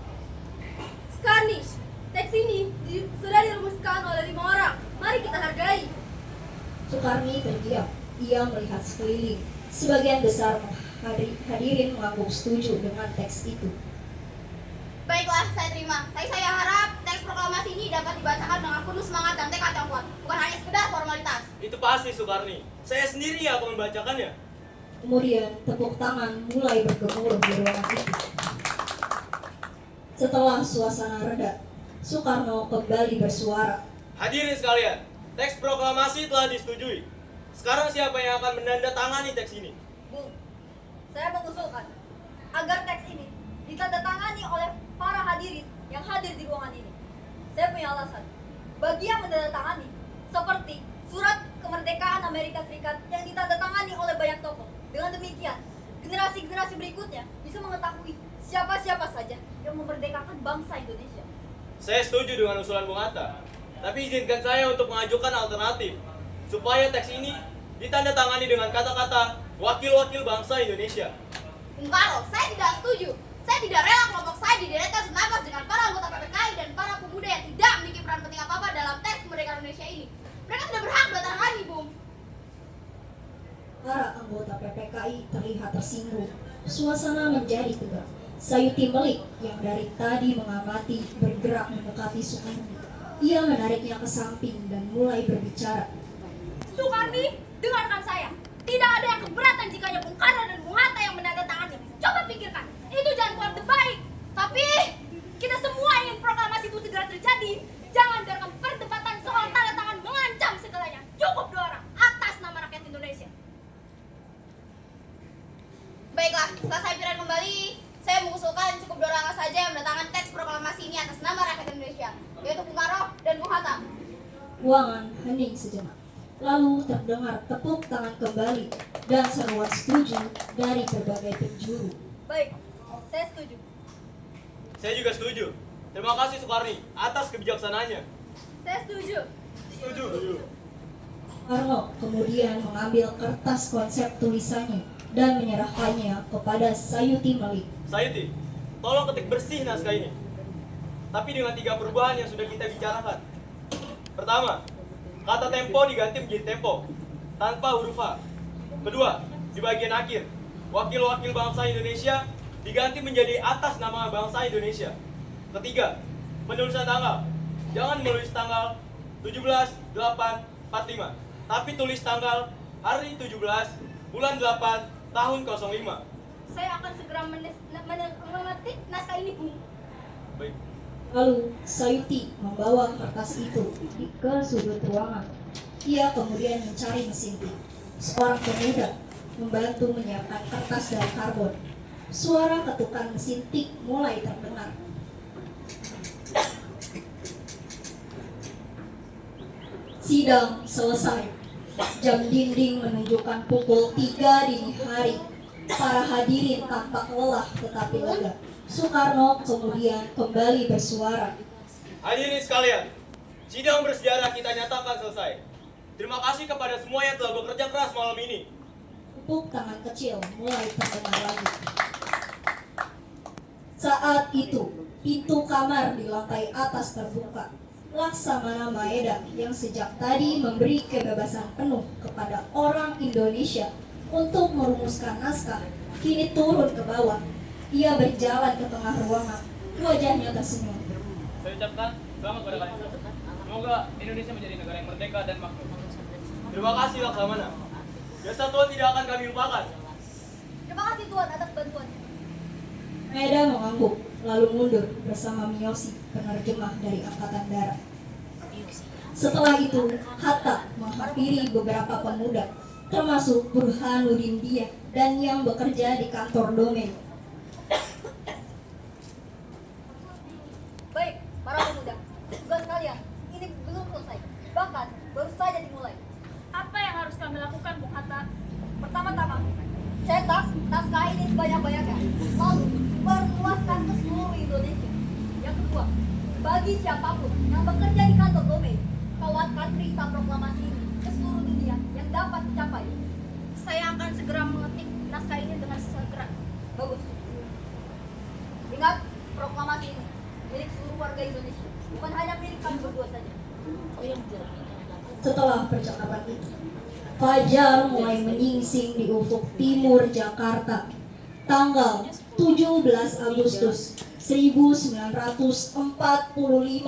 Skarni, teks ini sudah dirumuskan oleh 5 orang. Mari kita hargai. Sukarni terdiam. Ia melihat sekeliling. Sebagian besar hadirin mengangguk setuju dengan teks itu. Baiklah, saya terima. Tapi saya harap teks proklamasi ini dapat dibacakan dengan penuh semangat dan tekad yang kuat, bukan hanya sekedar formalitas. Itu pasti Sukarni. Saya sendiri yang akan membacakannya. Kemudian tepuk tangan mulai bergemuruh di ruangan itu. Setelah suasana reda, Soekarno kembali bersuara. Hadirin sekalian, teks proklamasi telah disetujui. Sekarang siapa yang akan menandatangani teks ini? Bung, saya mengusulkan agar teks ini ditandatangani oleh para hadirin yang hadir di ruangan ini. Saya punya alasan. Bagi yang menandatangani, seperti surat kemerdekaan Amerika Serikat yang ditandatangani oleh banyak tokoh. Dengan demikian, generasi-generasi berikutnya bisa mengetahui siapa-siapa saja yang memerdekakan bangsa Indonesia. Saya setuju dengan usulan Bung Hatta. Tapi izinkan saya untuk mengajukan alternatif. Supaya teks ini ditandatangani dengan kata-kata wakil-wakil bangsa Indonesia. Bung Karno, saya tidak setuju. Saya tidak rela kelompok saya dideretkan senapas dengan para anggota PPKI dan para pemuda yang tidak memiliki peran penting apa-apa dalam teks kemerdekaan Indonesia ini. Mereka tidak berhak menandatangani, Bung. Para anggota PPKI terlihat tersinggung. Suasana menjadi tegang. Sayuti Melik yang dari tadi mengamati bergerak mendekati Soekarno. Ia menariknya ke samping dan mulai berbicara. Soekarni, dengarkan saya. Tidak ada yang keberatan jika Bung Karno dan Bung Hatta yang menandatangani. Coba pikirkan, itu jalan keluar terbaik. Tapi kita semua ingin proklamasi itu segera terjadi. Jangan biarkan perdebatan soal tanda tangan mengancam segalanya. Cukup 2 orang atas nama rakyat Indonesia. Baiklah, setelah saya pikirkan kembali, saya mengusulkan cukup 2 orang saja yang menandatangani teks proklamasi ini atas nama rakyat Indonesia, yaitu Bung Karno dan Bung Hatta. Ruangan hening sejenak. Lalu terdengar tepuk tangan kembali dan seruan setuju dari berbagai penjuru. Baik, saya setuju. Saya juga setuju. Terima kasih Soekarni atas kebijaksanaannya. Saya setuju. Setuju. Karno kemudian mengambil kertas konsep tulisannya dan menyerahkannya kepada Sayuti Melik. Sayuti, tolong ketik bersih naskah ini. Tapi dengan 3 perubahan yang sudah kita bicarakan. Pertama, kata tempo diganti menjadi tempo tanpa huruf H. Kedua, di bagian akhir, wakil-wakil bangsa Indonesia diganti menjadi atas nama bangsa Indonesia. Ketiga, penulisan tanggal. Jangan menulis tanggal 17/8/45, tapi tulis tanggal hari 17 bulan 8 tahun 05. Saya akan segera mengetik naskah ini, Bung. Baik. Lalu Sayuti membawa kertas itu ke sudut ruangan. Ia kemudian mencari mesin tik. Seorang pemuda membantu menyiapkan kertas dan karbon. Suara ketukan mesin tik mulai terdengar. Sidang selesai. Jam dinding menunjukkan pukul 3 dini hari. Para hadirin tampak lelah tetapi lega. Soekarno kemudian kembali bersuara. Hadirin sekalian, sidang bersejarah kita nyatakan selesai. Terima kasih kepada semua yang telah bekerja keras malam ini. Tepuk tangan kecil mulai terdengar lagi. Saat itu, pintu kamar di lantai atas terbuka. Laksamana Maeda yang sejak tadi memberi kebebasan penuh kepada orang Indonesia untuk merumuskan naskah, kini turun ke bawah. Ia berjalan ke tengah ruangan, wajahnya tersenyum. Saya ucapkan selamat pada kalian. Semoga Indonesia menjadi negara yang merdeka dan makmur. Terima kasih Laksamana. Jasa Tuhan tidak akan kami lupakan. Terima kasih Tuhan atas bantuannya. Maeda mengangguk, lalu mundur bersama Miyoshi, penerjemah dari Angkatan Darat. Setelah itu, Hatta menghampiri beberapa pemuda, termasuk Burhanuddin Dia dan yang bekerja di kantor domain. Baik, para pemuda, tugas kalian ini belum selesai, bahkan baru saja dimulai. Apa yang harus kami lakukan, Bung Hatta? Pertama-tama, Cetak naskah ini sebanyak-banyaknya. Lalu, perluaskan ke seluruh Indonesia. Yang kedua, bagi siapapun yang bekerja di kantor domain, kawatkan berita proklamasi ini ke seluruh dunia yang dapat dicapai. Saya akan segera mengetik naskah ini dengan segera. Bagus. Ingat, proklamasi ini milik seluruh warga Indonesia, bukan hanya milik kami berdua saja. Setelah percakapan itu, fajar mulai menyingsing di ufuk timur Jakarta. Tanggal 17 Agustus 1945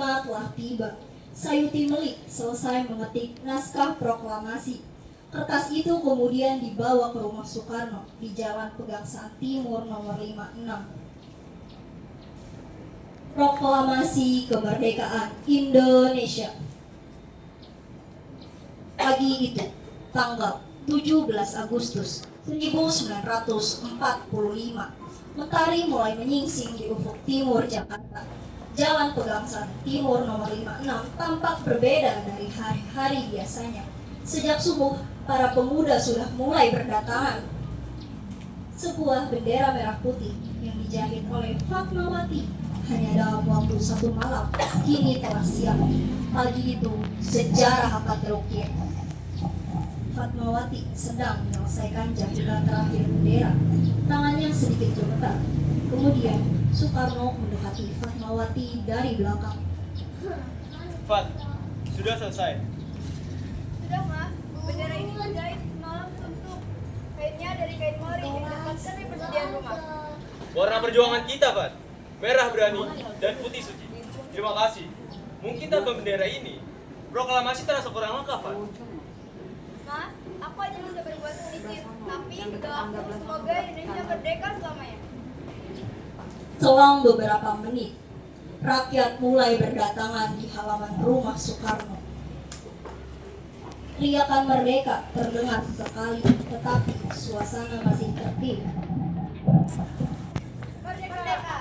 telah tiba. Sayuti Melik selesai mengetik naskah proklamasi. Kertas itu kemudian dibawa ke rumah Soekarno di Jalan Pegangsaan Timur nomor 56. Proklamasi Kemerdekaan Indonesia. Pagi itu, tanggal 17 Agustus 1945, mentari mulai menyingsing di ufuk timur Jakarta. Jalan Pegangsaan Timur nomor 56 tampak berbeda dari hari-hari biasanya. Sejak subuh, para pemuda sudah mulai berdatangan. Sebuah bendera merah putih yang dijahit oleh Fatmawati hanya dalam waktu 1 malam kini telah siap. Pagi itu, sejarah akan terukir. Fatmawati sedang menyelesaikan jahitan terakhir bendera. Tangannya sedikit gemetar. Kemudian Soekarno mendekati Fatmawati dari belakang. Fat, sudah selesai. Sudah, Mas. Bendera ini dijahit semalam suntuk. Kainnya dari kain mori yang dapatkan dari persediaan rumah. Warna perjuangan kita, Fat. Merah berani dan putih suci. Terima kasih. Mungkin tanpa bendera ini, proklamasi terasa kurang lengkap, Fat. Mas, aku hanya bisa berbuat sedikit, tapi doaku semoga Indonesia merdeka selamanya. Selang beberapa menit, rakyat mulai berdatangan di halaman rumah Soekarno. Teriakan merdeka terdengar sekali, tetapi suasana masih tertib. Merdeka!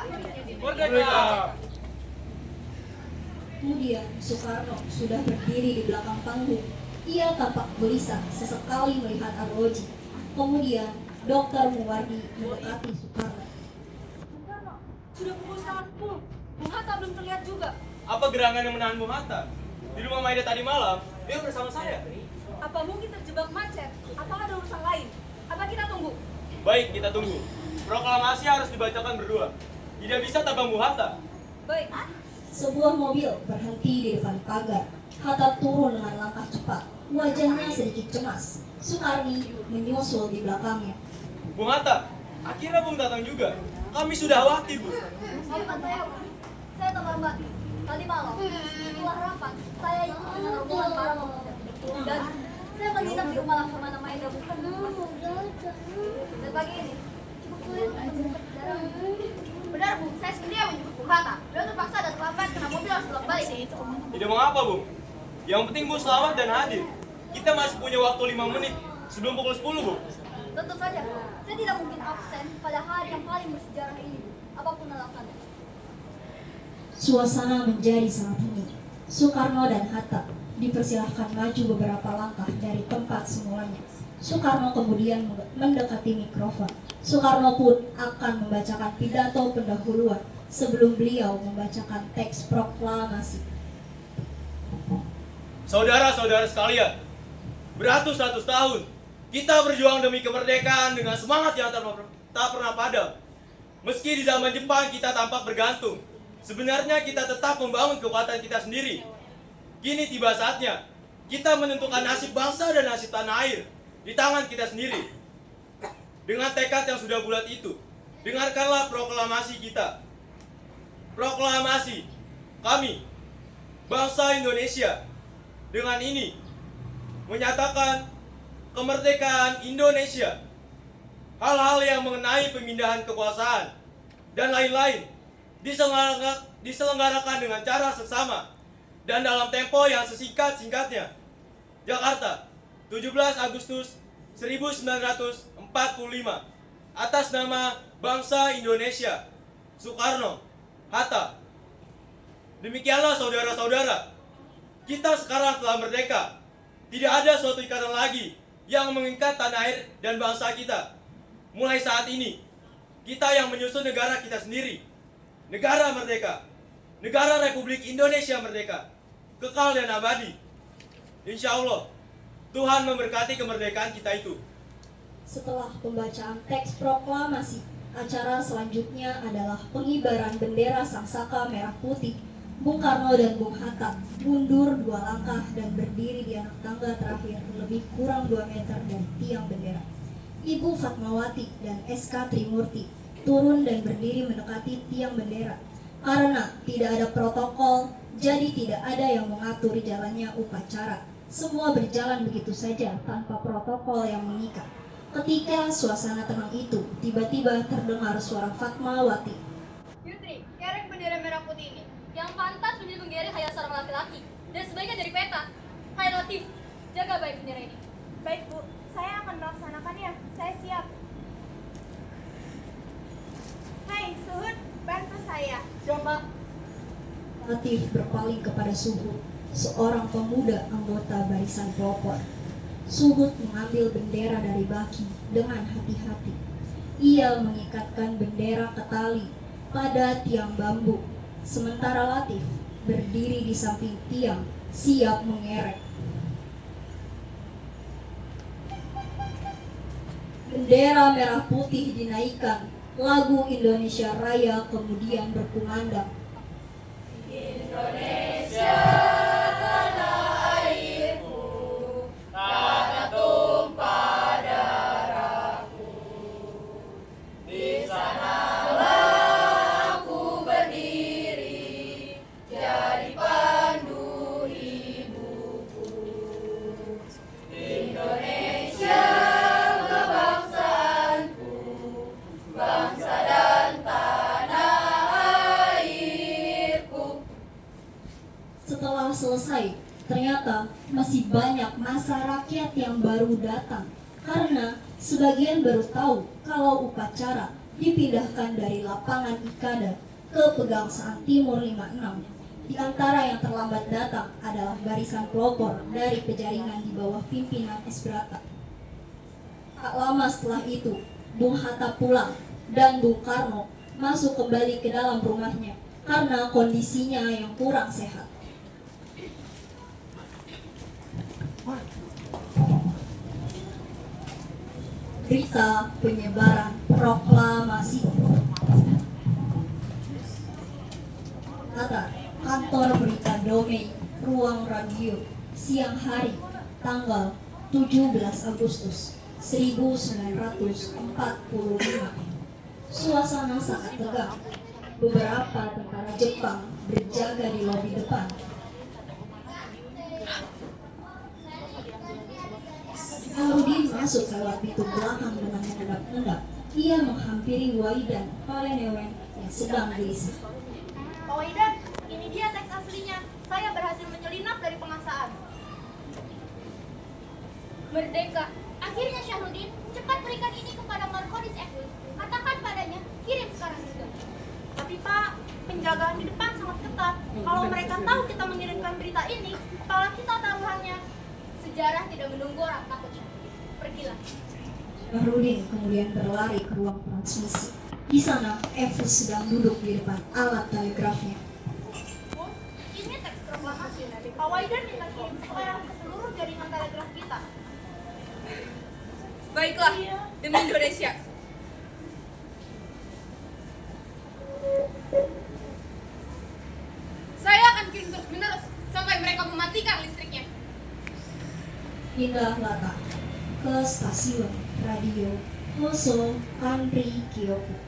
Merdeka! Kemudian Soekarno sudah berdiri di belakang panggung. Ia tampak gelisah sesekali melihat Arloji. Kemudian Dr. Muwardi mendekati Soekarno. Soekarno, sudah pukul 10. Bung Hatta belum terlihat juga. Apa gerangan yang menahan Bung Hatta? Di rumah Maida tadi malam, dia bersama saya. Apa mungkin terjebak macet? Apakah ada urusan lain? Apa kita tunggu? Baik, kita tunggu. Proklamasi harus dibacakan berdua. Tidak bisa tanpa Bung Hatta. Baik. Sebuah mobil berhenti di depan pagar. Hatta turun dengan langkah cepat. Wajahnya sedikit cemas. Soekarni menyusul di belakangnya. Bung Hatta, akhirnya Bung datang juga. Kami sudah khawatir, Bu. Maafkan saya, Bu. Saya terlambat. Tadi malam, setelah rapat, saya ikut dengan rombongan para pemuda. Dan saya menginap di rumah Laksamana Maeda, Bu. Dan pagi ini, cukup sulit untuk menjemput kendaraan. Benar, Bu. Saya sendiri yang menjemput Bung Hatta. Beliau terpaksa dan terlambat karena mobil harus pulang balik. Tidak mengapa, Bung. Yang penting Bung selamat dan hadir. Kita masih punya waktu 5 menit sebelum pukul 10, Bu. Tentu saja, saya tidak mungkin absen pada hari yang paling bersejarah ini, Bu. Apapun alasannya. Suasana menjadi sangat hening. Soekarno dan Hatta dipersilahkan maju beberapa langkah dari tempat semulanya. Soekarno kemudian mendekati mikrofon. Soekarno pun akan membacakan pidato pendahuluan sebelum beliau membacakan teks proklamasi. Saudara-saudara sekalian, beratus-ratus tahun kita berjuang demi kemerdekaan dengan semangat yang tak pernah padam. Meski di zaman Jepang kita tampak bergantung, sebenarnya kita tetap membangun kekuatan kita sendiri. Kini tiba saatnya kita menentukan nasib bangsa dan nasib tanah air di tangan kita sendiri. Dengan tekad yang sudah bulat itu, dengarkanlah proklamasi kita. Proklamasi kami, bangsa Indonesia, dengan ini menyatakan kemerdekaan Indonesia. Hal-hal yang mengenai pemindahan kekuasaan dan lain-lain diselenggarakan dengan cara seksama dan dalam tempo yang sesingkat-singkatnya. Jakarta, 17 Agustus 1945. Atas nama bangsa Indonesia, Soekarno, Hatta. Demikianlah saudara-saudara, kita sekarang telah merdeka. Tidak ada suatu ikatan lagi yang mengikat tanah air dan bangsa kita. mulai saat ini, kita yang menyusun negara kita sendiri. Negara merdeka. Negara Republik Indonesia merdeka. Kekal dan abadi. Insya Allah, Tuhan memberkati kemerdekaan kita itu. Setelah pembacaan teks proklamasi, acara selanjutnya adalah pengibaran bendera Sangsaka Merah Putih. Bung Karno dan Bung Hatta mundur 2 langkah dan berdiri di anak tangga terakhir lebih kurang 2 meter dari tiang bendera. Ibu Fatmawati dan SK Trimurti turun dan berdiri mendekati tiang bendera. Karena tidak ada protokol, jadi tidak ada yang mengatur jalannya upacara. Semua berjalan begitu saja tanpa protokol yang mengikat. Ketika suasana tenang itu, tiba-tiba terdengar suara Fatmawati. Yutri, kerek bendera merah putih ini. Yang pantas menjadi penggiri hanya seorang laki-laki. Dan sebaiknya dari peta. Hai Latif, jaga baik bendera ini. Baik Bu, saya akan melaksanakannya. Saya siap. Hai Suhud, bantu saya. Siapa? Latif berpaling kepada Suhud, seorang pemuda anggota barisan pelopor. Suhud mengambil bendera dari baki dengan hati-hati. Ia mengikatkan bendera ke tali pada tiang bambu, sementara Latif berdiri di samping tiang, siap mengerek. Bendera merah putih dinaikkan, lagu Indonesia Raya kemudian berkumandang. Setelah selesai, ternyata masih banyak massa rakyat yang baru datang karena sebagian baru tahu kalau upacara dipindahkan dari lapangan Ikada ke Pegangsaan Timur 56. Di antara yang terlambat datang adalah barisan pelopor dari Pejaringan di bawah pimpinan S. Brata. Tak lama setelah itu, Bung Hatta pulang dan Bung Karno masuk kembali ke dalam rumahnya karena kondisinya yang kurang sehat. Berita penyebaran proklamasi. Latar, kantor berita Domei, ruang radio, siang hari, tanggal 17 Agustus 1945. Suasana sangat tegang. Beberapa tentara Jepang berjaga di lobi depan. Aludin masuk lewat pintu belakang dengan mengendap-endap. Ia menghampiri Waidan Palenewen yang sedang diisi. Pak Waidan, ini dia teks aslinya. Saya berhasil menyelinap dari pengasaan. Merdeka. Akhirnya Syahrudin, cepat berikan ini kepada Markodis Ekul. Katakan padanya, kirim sekarang juga. Tapi Pak, penjagaan di depan sangat ketat. Kalau mereka tahu kita mengirimkan berita ini, kepala kita taruhannya. Sejarah tidak menunggu orang takut. Pergilah. Syahrudin kemudian berlari ke ruang transmisi. Di sana, Evus sedang duduk di depan alat telegrafnya. Bos, ini teks proklamasi. Pak Waidan minta kirim sekarang ke seluruh jaringan telegraf kita. Baiklah, demi Indonesia. Saya akan kirim terus-menerus sampai mereka mematikan listriknya. Pindah latar ke stasiun radio Hoso Kanri Kyoku.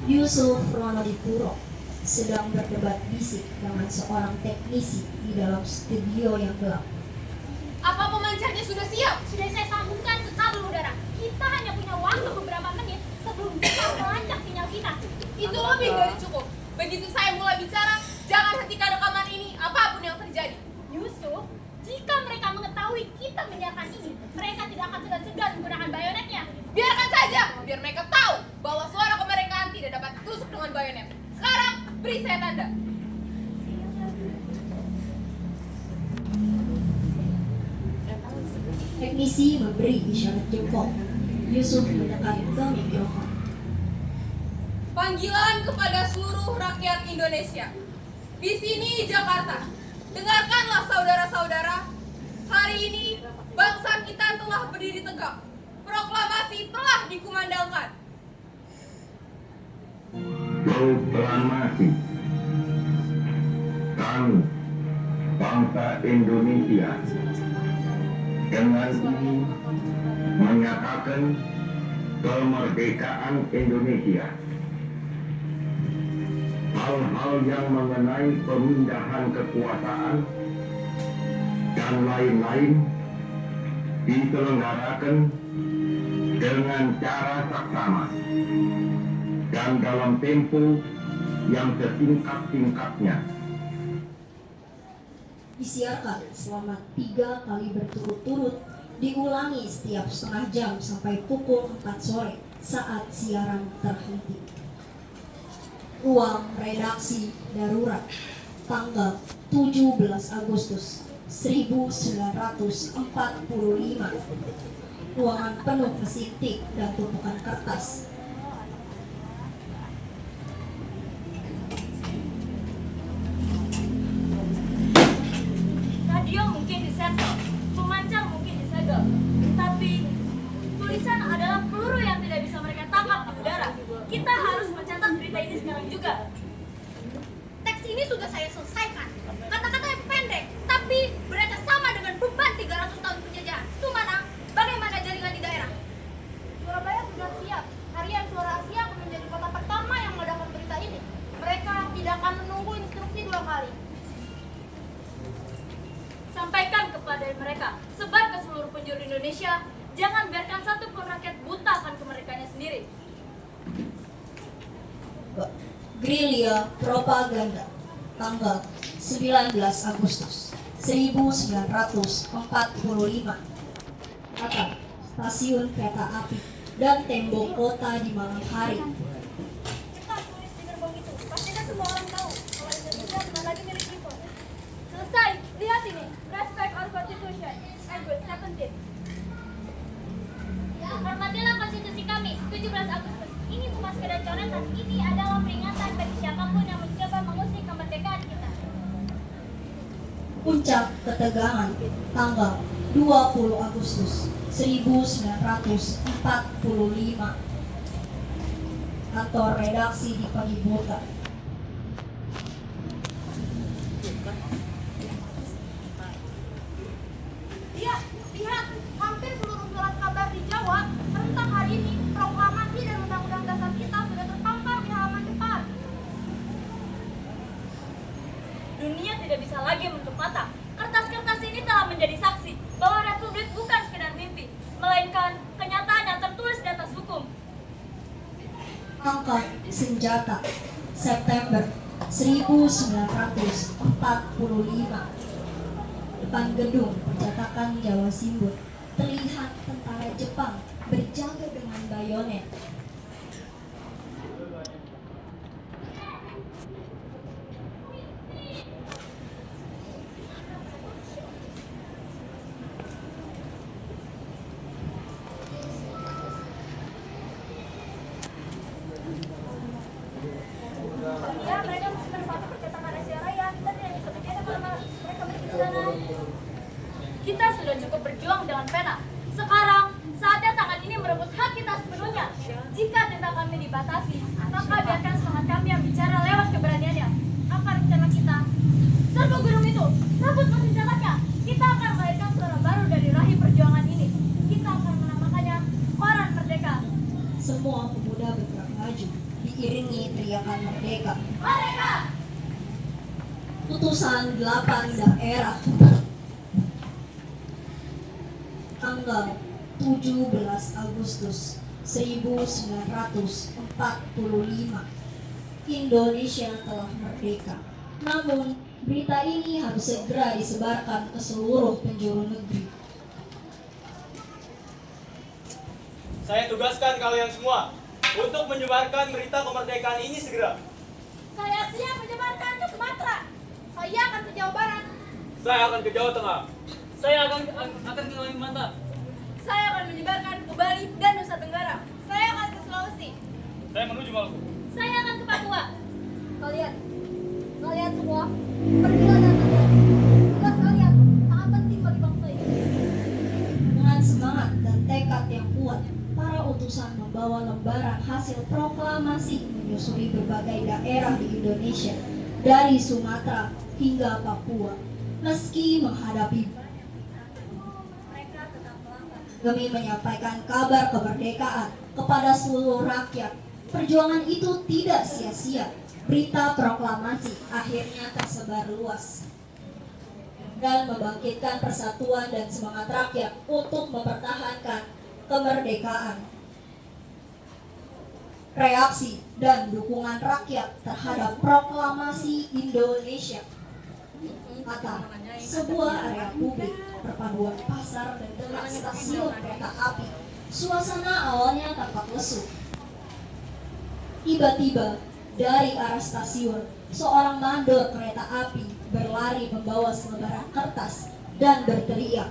Yusuf Ronodipuro sedang berdebat bisik dengan seorang teknisi di dalam studio yang gelap. Apa pemancarnya sudah siap? Sudah saya sambungkan ke kabel udara. Kita hanya punya waktu beberapa menit sebelum kita melacak sinyal kita. Itu lebih dari cukup. Begitu saya mulai bicara, jangan hentikan rekaman ini apapun yang terjadi. Yusuf, jika mereka mengetahui kita menyiarkan ini, mereka tidak akan segan-segan menggunakan bayonetnya. Biarkan saja, biar mereka tahu bahwa suara kemerdekaan tidak dapat ditusuk dengan bayonet. Sekarang, beri saya tanda. Polisi memberi isyarat jempol. Yusuf mendekat ke mikrofon. Panggilan kepada seluruh rakyat Indonesia. Di sini Jakarta. Dengarkanlah saudara-saudara. Hari ini bangsa kita telah berdiri tegak. Proklamasi telah dikumandangkan. Proklamasi. Kami, bangsa Indonesia, dengan ini menyatakan kemerdekaan Indonesia. Hal-hal yang mengenai pemindahan kekuasaan dan lain-lain diselenggarakan dengan cara saksama dan dalam tempo yang sesingkat-singkatnya. Disiarkan selama 3 kali berturut-turut, diulangi setiap setengah jam sampai pukul 4 sore saat siaran terhenti. Ruang redaksi darurat, tanggal 17 Agustus 1945. Ruangan penuh mesin tik dan tumpukan kertas. Radio mungkin disensor, pemancar mungkin disegel, tapi tulisan adalah peluru yang tidak bisa mereka tangkap di udara. Kita harus mencatat berita ini sekarang juga. Teks ini sudah saya selesaikan. Kata-kata yang pendek, tapi berada sama dengan beban 300 tahun penjajahan. Sumana, bagaimana jaringan di daerah? Surabaya sudah siap. Harian Suara Asia akan menjadi kota pertama yang mendapat berita ini. Mereka tidak akan menunggu instruksi 2 kali. Sampaikan kepada mereka, sebar ke seluruh penjuru Indonesia, jangan biarkan satu pun rakyat buta akan kemerdekaannya sendiri. Gerilya propaganda, tanggal 19 Agustus 1945. Atap stasiun kereta api dan tembok kota di malam hari. Cepat tulis di gerbong itu. Pastikan semua orang tahu kalau Indonesia bukan lagi milik kita. Selesai, lihat ini, respect our constitution, August 17. Hormatilah konstitusi kami, 17 Agustus. Ini bukan sekedar coretan, ini adalah peringatan bagi siapapun yang mencoba mengusik kemerdekaan kita. Puncak ketegangan, tanggal 20 Agustus 1945. Kantor redaksi di Pagibuta. Lihat, hampir seluruh surat kabar di Jawa tentang hari ini, proklamasi dan undang-undang dasar kita sudah terpampar di halaman depan. Dunia tidak bisa lagi menutup mata. Kertas-kertas ini telah menjadi saksi bahwa Republik bukan sekedar mimpi, melainkan kenyataan yang tertulis di atas hukum. Angkat senjata, September 1945. Depan gedung percetakan Jawa Simbol, terlihat tentara Jepang berjaga dengan bayonet. Ya, mereka masih menempati percetakan Asia Raya. Kita tidak bisa berkata kalau mereka berdiri di sana. Kita sudah cukup berjuang dengan pena. Sekarang, saatnya tangan ini merebut hak kita sepenuhnya. Jika tinta kami dibatasi, maka biarkan semangat kami yang bicara lewat keberaniannya. Apa rencana kita? Serbu gunung itu, rebut mesin cetaknya. Kita akan melahirkan suara baru dari rahim perjuangan ini. Kita akan menamakannya Koran Merdeka. Semua pemuda bergerak maju, diiringi teriakan merdeka. Merdeka! Putusan 8 daerah, tanggal 17 Agustus 1945. Indonesia telah merdeka. Namun, berita ini harus segera disebarkan ke seluruh penjuru negeri. Saya tugaskan kalian semua untuk menyebarkan berita kemerdekaan ini segera. Saya siap menyebarkan ke Sumatera. Saya akan ke Jawa Barat. Saya akan ke Jawa Tengah. Saya akan ke Kalimantan. Saya akan menyebarkan ke Bali dan Nusa Tenggara. Saya akan ke Sulawesi. Saya menuju Maluku. Saya akan ke Papua. Kalian semua, pergilah dan kalian. Tugas kalian sangat penting bagi bangsa ini. Dengan semangat dan tekad yang kuat, para utusan membawa lembaran hasil proklamasi menyusuri berbagai daerah di Indonesia, dari Sumatera hingga Papua. Meski menghadapi mereka tetap melangkah demi menyampaikan kabar kemerdekaan kepada seluruh rakyat. Perjuangan itu tidak sia-sia. Berita proklamasi akhirnya tersebar luas dan membangkitkan persatuan dan semangat rakyat untuk mempertahankan kemerdekaan. Reaksi dan dukungan rakyat terhadap proklamasi Indonesia kata sebuah area publik, perpaduan pasar dan dekat stasiun kereta api. Suasana awalnya tampak lesu. Tiba-tiba dari arah stasiun, seorang mandor kereta api berlari membawa selebaran kertas dan berteriak,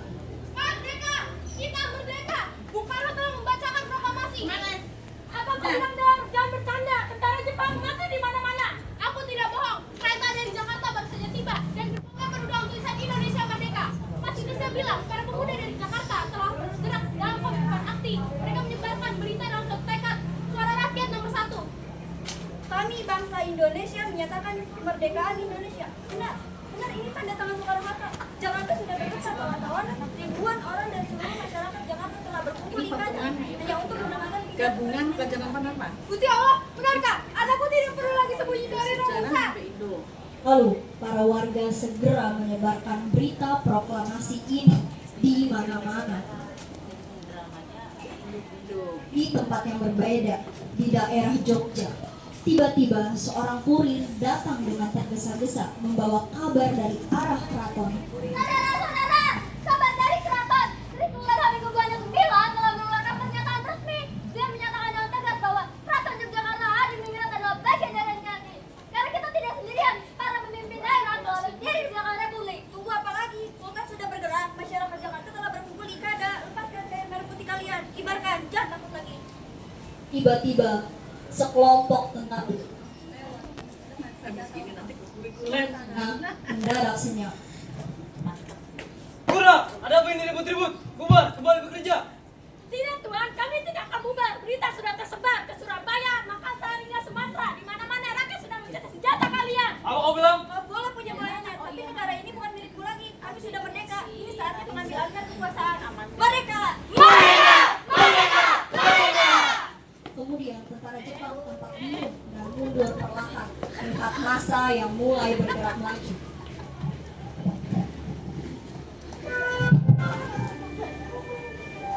Merdeka! Kita merdeka! Bukanlah telah membacakan proklamasi. Mana? Apa kau bilang jangan bercanda? Tentara Jepang masih di mana-mana. Aku tidak bohong. Kereta dari Jakarta baru saja tiba dan gerbongnya berudang tulisan Indonesia Merdeka. Masih bisa bilang para pemuda dari Jakarta telah bergerak dalam komitmen aktif. Mereka menyebarkan berita dalam suatu tekad. Suara rakyat nomor 1. Kami bangsa Indonesia menyatakan kemerdekaan Indonesia. Benar ini tanda tangan Soekarno-Hatta. Jakarta sudah berpesan wartawan, ribuan orang dan seluruh masyarakat Jakarta telah berkumpul di kaca hanya untuk mendengarkan Gabungan pelajaran apa? Gusti Allah, benarkah? Anakku tidak perlu lagi sembunyi dari Romusa. Lalu para warga segera menyebarkan berita proklamasi ini di mana-mana. Di tempat yang berbeda, di daerah Jogja, tiba-tiba seorang kurir datang dengan tergesa-gesa membawa kabar dari arah keraton. Saudara, kabar dari keraton. Trikuler Hamengkubuwana ke-9 telah mengeluarkan pernyataan resmi. Dia menyatakan dengan tegas bahwa keraton Yogyakarta dipimpin adalah bagian dari NKRI. Karena kita tidak sendirian, para pemimpin daerah telah berdiri di belakang Republik. Tunggu apa lagi? Sultan sudah bergerak, masyarakat Jakarta telah berkumpul di kada. Lepaskan kain merah putih kalian, kibarkan, jangan takut lagi. Tiba-tiba sekelompok tentara mendadak senyap. Pura, ada apa ini ribut-ribut? Bubar, kembali bekerja. Tidak Tuhan, kami tidak akan bubar. Berita sudah tersebar ke Surabaya, Makassar hingga Sumatera. Di mana-mana rakyat sudah menjadi senjata kalian. Apa kau bilang? Boleh punya banyak, tapi negara ini bukan milikku lagi. Kami sudah merdeka. Ini saatnya mengambil alih kekuasaan. Merdeka! Merdeka! Merdeka! Merdeka! Kemudian tentara Jepang tampak bingung dan mundur perlahan melihat massa yang mulai bergerak maju.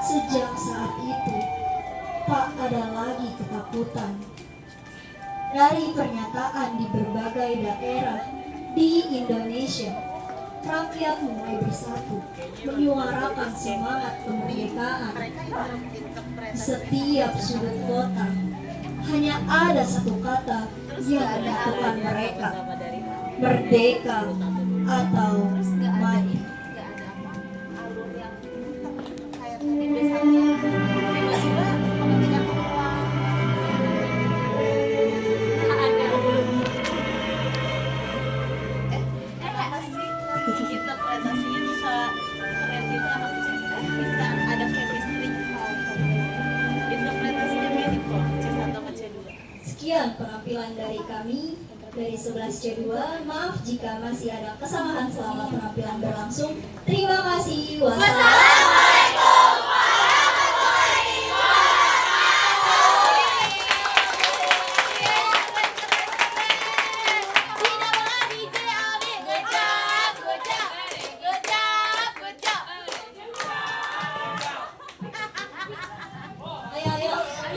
Sejak saat itu, tak ada lagi ketakutan. Dari pernyataan di berbagai daerah di Indonesia, rakyat mulai bersatu, menyuarakan semangat kemerdekaan. Di setiap sudut kota, hanya ada satu kata yang menyatukan mereka, merdeka atau mati. Interpretasinya bisa keren gitu anak kecil, bisa ada chemistry. Interpretasinya mirip kok C1 sama C2. Sekian penampilan dari kami dari 11C2. Maaf jika masih ada kesalahan selama penampilan berlangsung. Terima kasih. Wassalam.